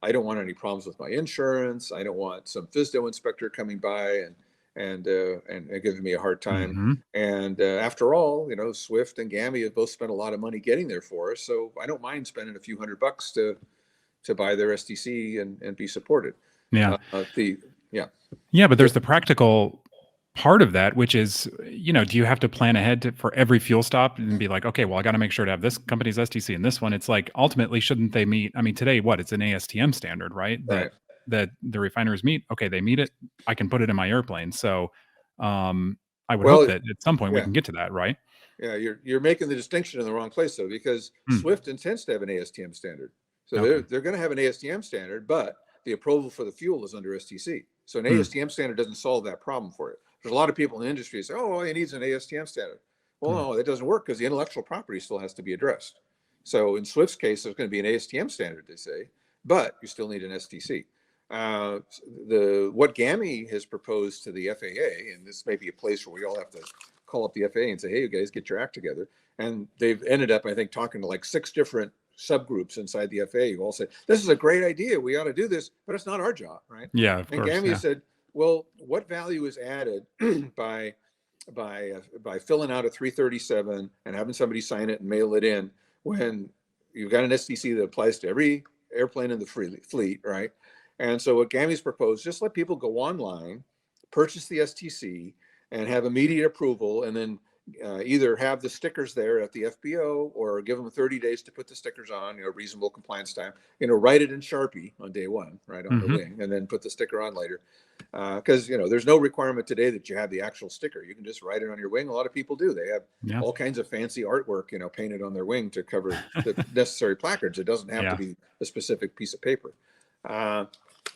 I don't want any problems with my insurance. I don't want some FSDO inspector coming by and giving me a hard time. And after all, Swift and GAMI have both spent a lot of money getting there for us, so I don't mind spending a few $100 to to buy their STC and be supported. Yeah. Yeah. But there's the practical part of that, which is, do you have to plan ahead for every fuel stop and be like, okay, well, I got to make sure to have this company's STC and this one? It's like, ultimately, shouldn't they meet? I mean, today, it's an ASTM standard, right? Right. That the refiners meet. Okay, they meet it. I can put it in my airplane. So, I would Well, hope that at some point we yeah. can get to that, right? Yeah, you're making the distinction in the wrong place though, because Swift intends to have an ASTM standard. So Okay. they're going to have an ASTM standard, but the approval for the fuel is under STC. So an ASTM standard doesn't solve that problem for it. There's a lot of people in the industry who say, oh, well, it needs an ASTM standard. Well, no, that doesn't work because the intellectual property still has to be addressed. So in Swift's case, there's going to be an ASTM standard, they say, but you still need an STC. What GAMA has proposed to the FAA, and this may be a place where we all have to call up the FAA and say, hey, you guys get your act together. And they've ended up, I think, talking to like 6 different subgroups inside the FAA who all said, this is a great idea. We ought to do this, but it's not our job, right? Yeah, of and course. GAMA Yeah. said, well, what value is added by filling out a 337 and having somebody sign it and mail it in when you've got an STC that applies to every airplane in the fleet, right? And so what GAMA's proposed, just let people go online, purchase the STC, and have immediate approval, and then either have the stickers there at the FBO or give them 30 days to put the stickers on, reasonable compliance time, write it in Sharpie on day one, right on the wing, and then put the sticker on later. Because, there's no requirement today that you have the actual sticker. You can just write it on your wing. A lot of people do. They have all kinds of fancy artwork, painted on their wing to cover the necessary placards. It doesn't have to be a specific piece of paper.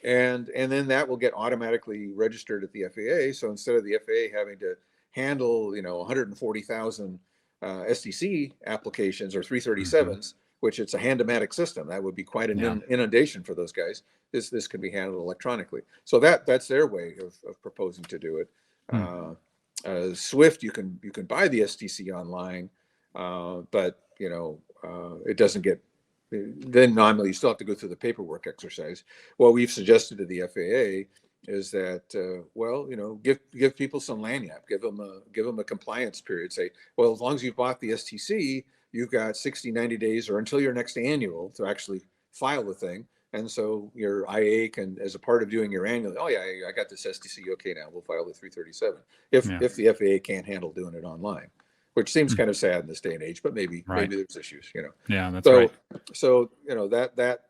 And then that will get automatically registered at the FAA. So instead of the FAA having to handle, 140,000 STC applications or 337s, which it's a hand-o-matic system, that would be quite an inundation for those guys. This can be handled electronically. So that's their way of proposing to do it. Swift, you can buy the STC online, but it doesn't get. Then normally you still have to go through the paperwork exercise. What we've suggested to the FAA is that, give people some lanyard, give them a compliance period. Say, well, as long as you've bought the STC, you've got 60, 90 days or until your next annual to actually file the thing. And so your IA can, as a part of doing your annual, oh yeah, I got this STC. Okay, now we'll file the 337. If the FAA can't handle doing it online, which seems kind of sad in this day and age, but maybe there's issues, Yeah, that's right. So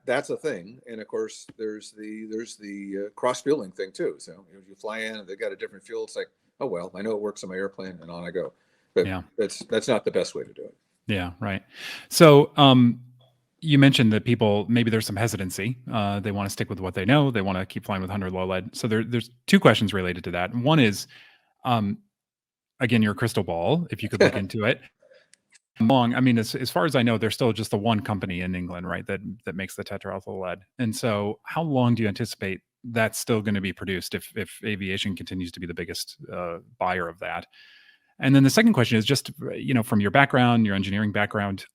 that's a thing, and of course there's the cross fueling thing too. So you fly in and they got a different fuel. It's like, oh well, I know it works on my airplane, and on I go. But that's not the best way to do it. Yeah, right. So you mentioned that people, maybe there's some hesitancy. They want to stick with what they know. They want to keep flying with 100 low lead. So there's 2 questions related to that. One is, again, your crystal ball, if you could look into it. I mean, as far as I know, there's still just the one company in England, right, that makes the tetraethyl lead. And so how long do you anticipate that's still going to be produced if aviation continues to be the biggest buyer of that? And then the second question is just, from your background, your engineering background,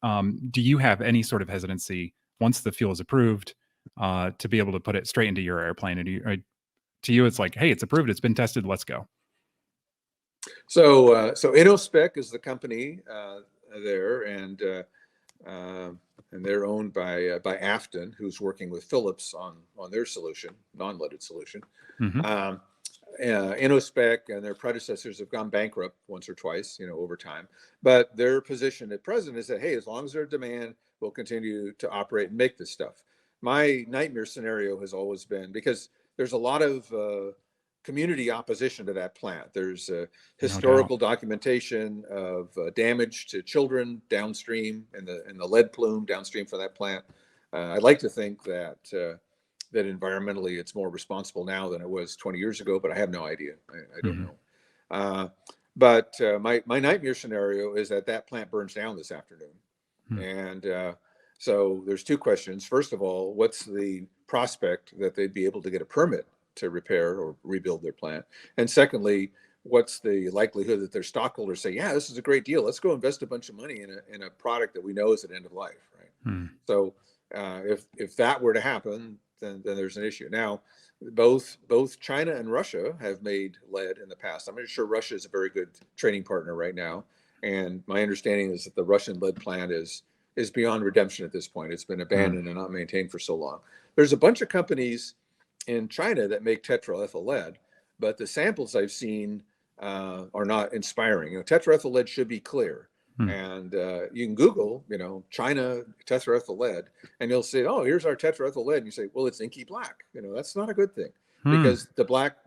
do you have any sort of hesitancy once the fuel is approved to be able to put it straight into your airplane? And to you, it's like, hey, it's approved, it's been tested, let's go. So InnoSpec is the company there, and they're owned by Afton, who's working with Philips on their solution, non-leaded solution. InnoSpec and their predecessors have gone bankrupt once or twice, over time. But their position at present is that, hey, as long as there's demand, we'll continue to operate and make this stuff. My nightmare scenario has always been, because there's a lot of community opposition to that plant. There's historical documentation of damage to children downstream and the lead plume downstream from that plant. I'd like to think that that environmentally it's more responsible now than it was 20 years ago, but I have no idea. I don't know. But my nightmare scenario is that plant burns down this afternoon. And so there's 2 questions. First of all, what's the prospect that they'd be able to get a permit to repair or rebuild their plant? And secondly, what's the likelihood that their stockholders say, yeah, this is a great deal, let's go invest a bunch of money in a product that we know is at end of life, right? So if that were to happen, then there's an issue. Now, both China and Russia have made lead in the past. I'm not sure Russia is a very good trading partner right now, and my understanding is that the Russian lead plant is is beyond redemption at this point. It's been abandoned and not maintained for so long. There's a bunch of companies in China that make tetraethyl lead, but the samples I've seen are not inspiring. Tetraethyl lead should be clear. And you can Google, China tetraethyl lead, and you'll say, oh, here's our tetraethyl lead. And you say, well, it's inky black. That's not a good thing, because the black,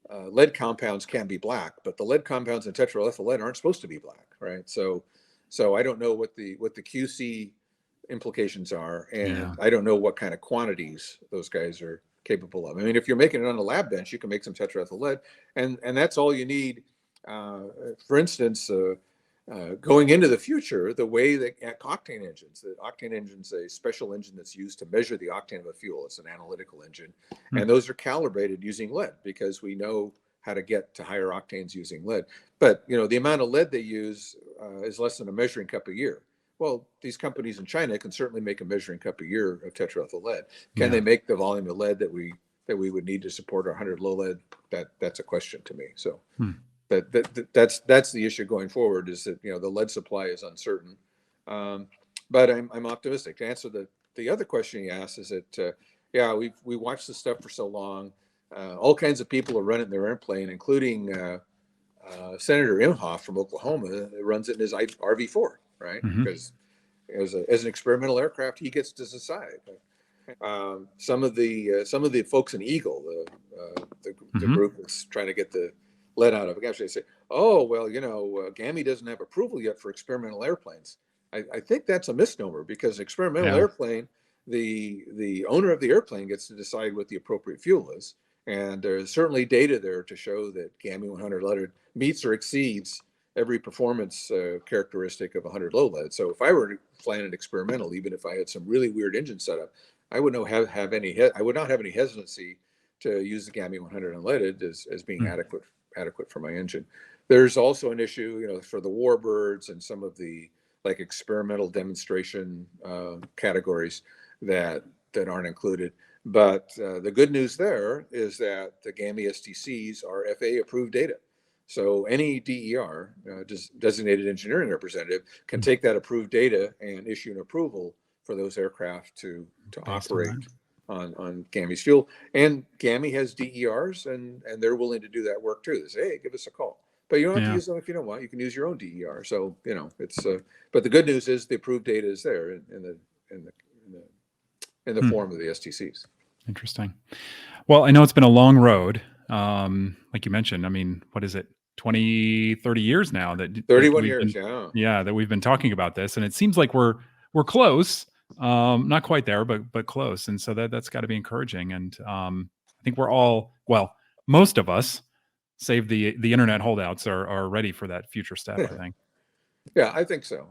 lead compounds can be black, but the lead compounds in tetraethyl lead aren't supposed to be black, right? So I don't know what the QC implications are, and I don't know what kind of quantities those guys are capable of. I mean, if you're making it on a lab bench, you can make some tetraethyl lead, and that's all you need. For instance, going into the future, the way that octane engine's a special engine that's used to measure the octane of a fuel. It's an analytical engine, and those are calibrated using lead, because we know how to get to higher octanes using lead. But the amount of lead they use is less than a measuring cup a year. Well, these companies in China can certainly make a measuring cup a year of tetraethyl lead. Can they make the volume of lead that we would need to support our 100 low lead? That's a question to me. So. That's the issue going forward, is that the lead supply is uncertain, but I'm optimistic. To answer the other question you asked, is that we watched this stuff for so long. All kinds of people are running their airplane, including Senator Imhoff from Oklahoma runs it in his RV4, right? Because as an experimental aircraft, he gets to decide. Some of the folks in Eagle, the group that's trying to get the lead out of it, actually say, oh, well, GAMI doesn't have approval yet for experimental airplanes. I think that's a misnomer, because experimental airplane, the owner of the airplane gets to decide what the appropriate fuel is. And there's certainly data there to show that GAMI 100 lead meets or exceeds every performance characteristic of 100 low lead. So if I were flying an experimental, even if I had some really weird engine setup, I would not have any hesitancy to use the GAMI 100 unleaded as being adequate for my engine. There's also an issue, for the warbirds and some of the experimental demonstration categories that aren't included. But the good news there is that the GAMI STCs are FAA approved data. So any DER, designated engineering representative, can take that approved data and issue an approval for those aircraft to operate on GAMI's fuel. And GAMI has DERs, and they're willing to do that work too. They say, hey, give us a call. But you don't have to use them if you don't want. You can use your own DER. So it's. But the good news is the approved data is there in the form of the STCs. Interesting. Well, I know it's been a long road. Like you mentioned, I mean, what is it? 20, 30 years now that 31 years. That we've been talking about this, and it seems like we're close. Not quite there, but close. And so that's got to be encouraging. And I think we're all, well, most of us, save the internet holdouts, are ready for that future step, I think. Yeah, I think so.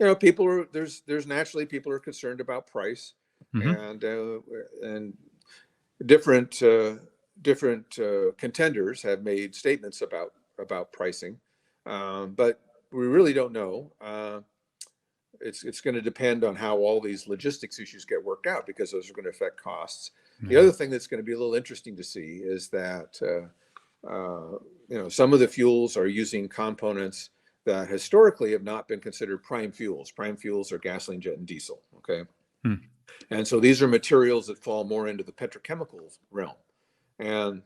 There's naturally people are concerned about price, and different contenders have made statements about pricing, but we really don't know. It's going to depend on how all these logistics issues get worked out, because those are going to affect costs. The other thing that's going to be a little interesting to see is that some of the fuels are using components that historically have not been considered prime fuels. Prime fuels are gasoline, jet, and diesel. Okay, and so these are materials that fall more into the petrochemical realm, and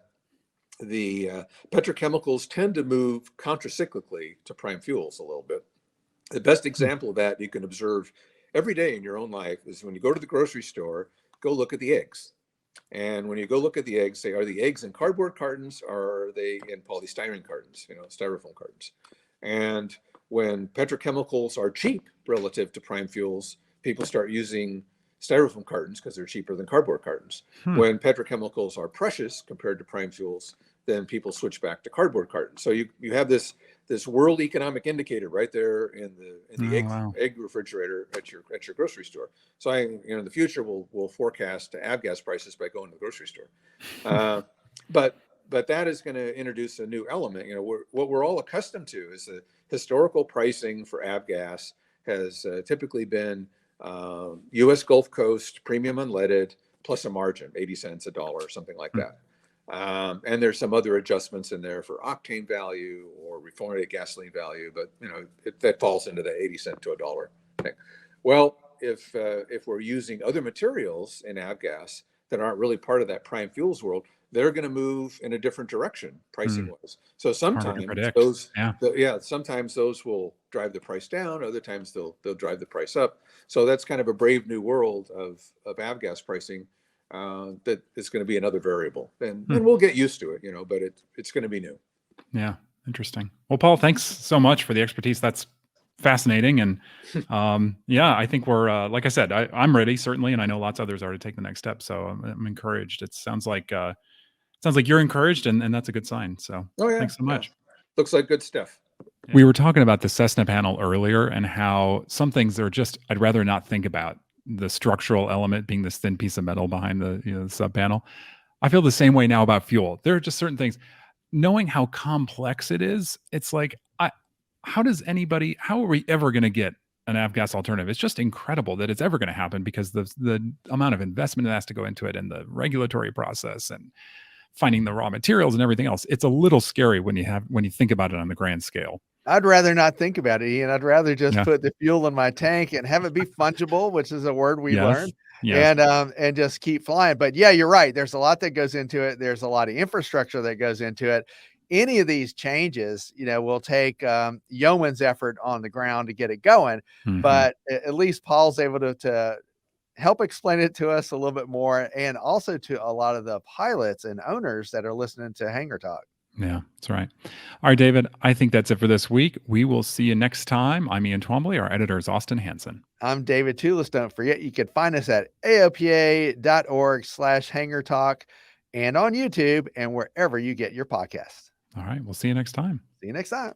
the petrochemicals tend to move contracyclically to prime fuels a little bit. The best example of that you can observe every day in your own life is when you go to the grocery store, go look at the eggs. And when you go look at the eggs, say, are the eggs in cardboard cartons, or are they in polystyrene cartons, styrofoam cartons? And when petrochemicals are cheap relative to prime fuels, people start using styrofoam cartons because they're cheaper than cardboard cartons. When petrochemicals are precious compared to prime fuels, then people switch back to cardboard cartons. So you have this world economic indicator right there in the egg refrigerator at your grocery store. So in the future we'll forecast Avgas prices by going to the grocery store. But that is going to introduce a new element. What we're all accustomed to is the historical pricing for Avgas has typically been U.S. Gulf Coast premium unleaded plus a margin, 80 cents, $1, something like that. And there's some other adjustments in there for octane value or reformulated gasoline value, but that falls into the 80 cent to $1 Well, if we're using other materials in avgas that aren't really part of that prime fuels world, they're going to move in a different direction pricing wise. So Harder to sometimes predict. those, Yeah. sometimes those will drive the price down. Other times they'll drive the price up. So that's kind of a brave new world of avgas pricing that is going to be another variable, and we'll get used to it, but it's going to be new. Yeah. Interesting. Well, Paul, thanks so much for the expertise. That's fascinating. And yeah, I think we're, like I said, I'm ready, certainly. And I know lots of others are to take the next step. So I'm encouraged. It sounds like you're encouraged, and that's a good sign. So thanks so much. Looks like good stuff. Yeah. We were talking about the Cessna panel earlier and how some things are just, I'd rather not think about, the structural element being this thin piece of metal behind the sub panel. I feel the same way now about fuel. There are just certain things, knowing how complex it is. It's like, how are we ever going to get an avgas alternative? It's just incredible that it's ever going to happen, because the amount of investment that has to go into it, and the regulatory process, and finding the raw materials and everything else. It's a little scary when you think about it on the grand scale. I'd rather not think about it, Ian. I'd rather just Yeah. put the fuel in my tank and have it be fungible, which is a word we learned, Yes. and just keep flying. But yeah, you're right. There's a lot that goes into it. There's a lot of infrastructure that goes into it. Any of these changes, will take yeoman's effort on the ground to get it going. But at least Paul's able to help explain it to us a little bit more, and also to a lot of the pilots and owners that are listening to Hangar Talk. Yeah, that's right. All right, David, I think that's it for this week. We will see you next time. I'm Ian Twombly. Our editor is Austin Hansen. I'm David Toulis. Don't forget, you can find us at aopa.org/Hangar Talk, and on YouTube, and wherever you get your podcasts. All right, we'll see you next time. See you next time.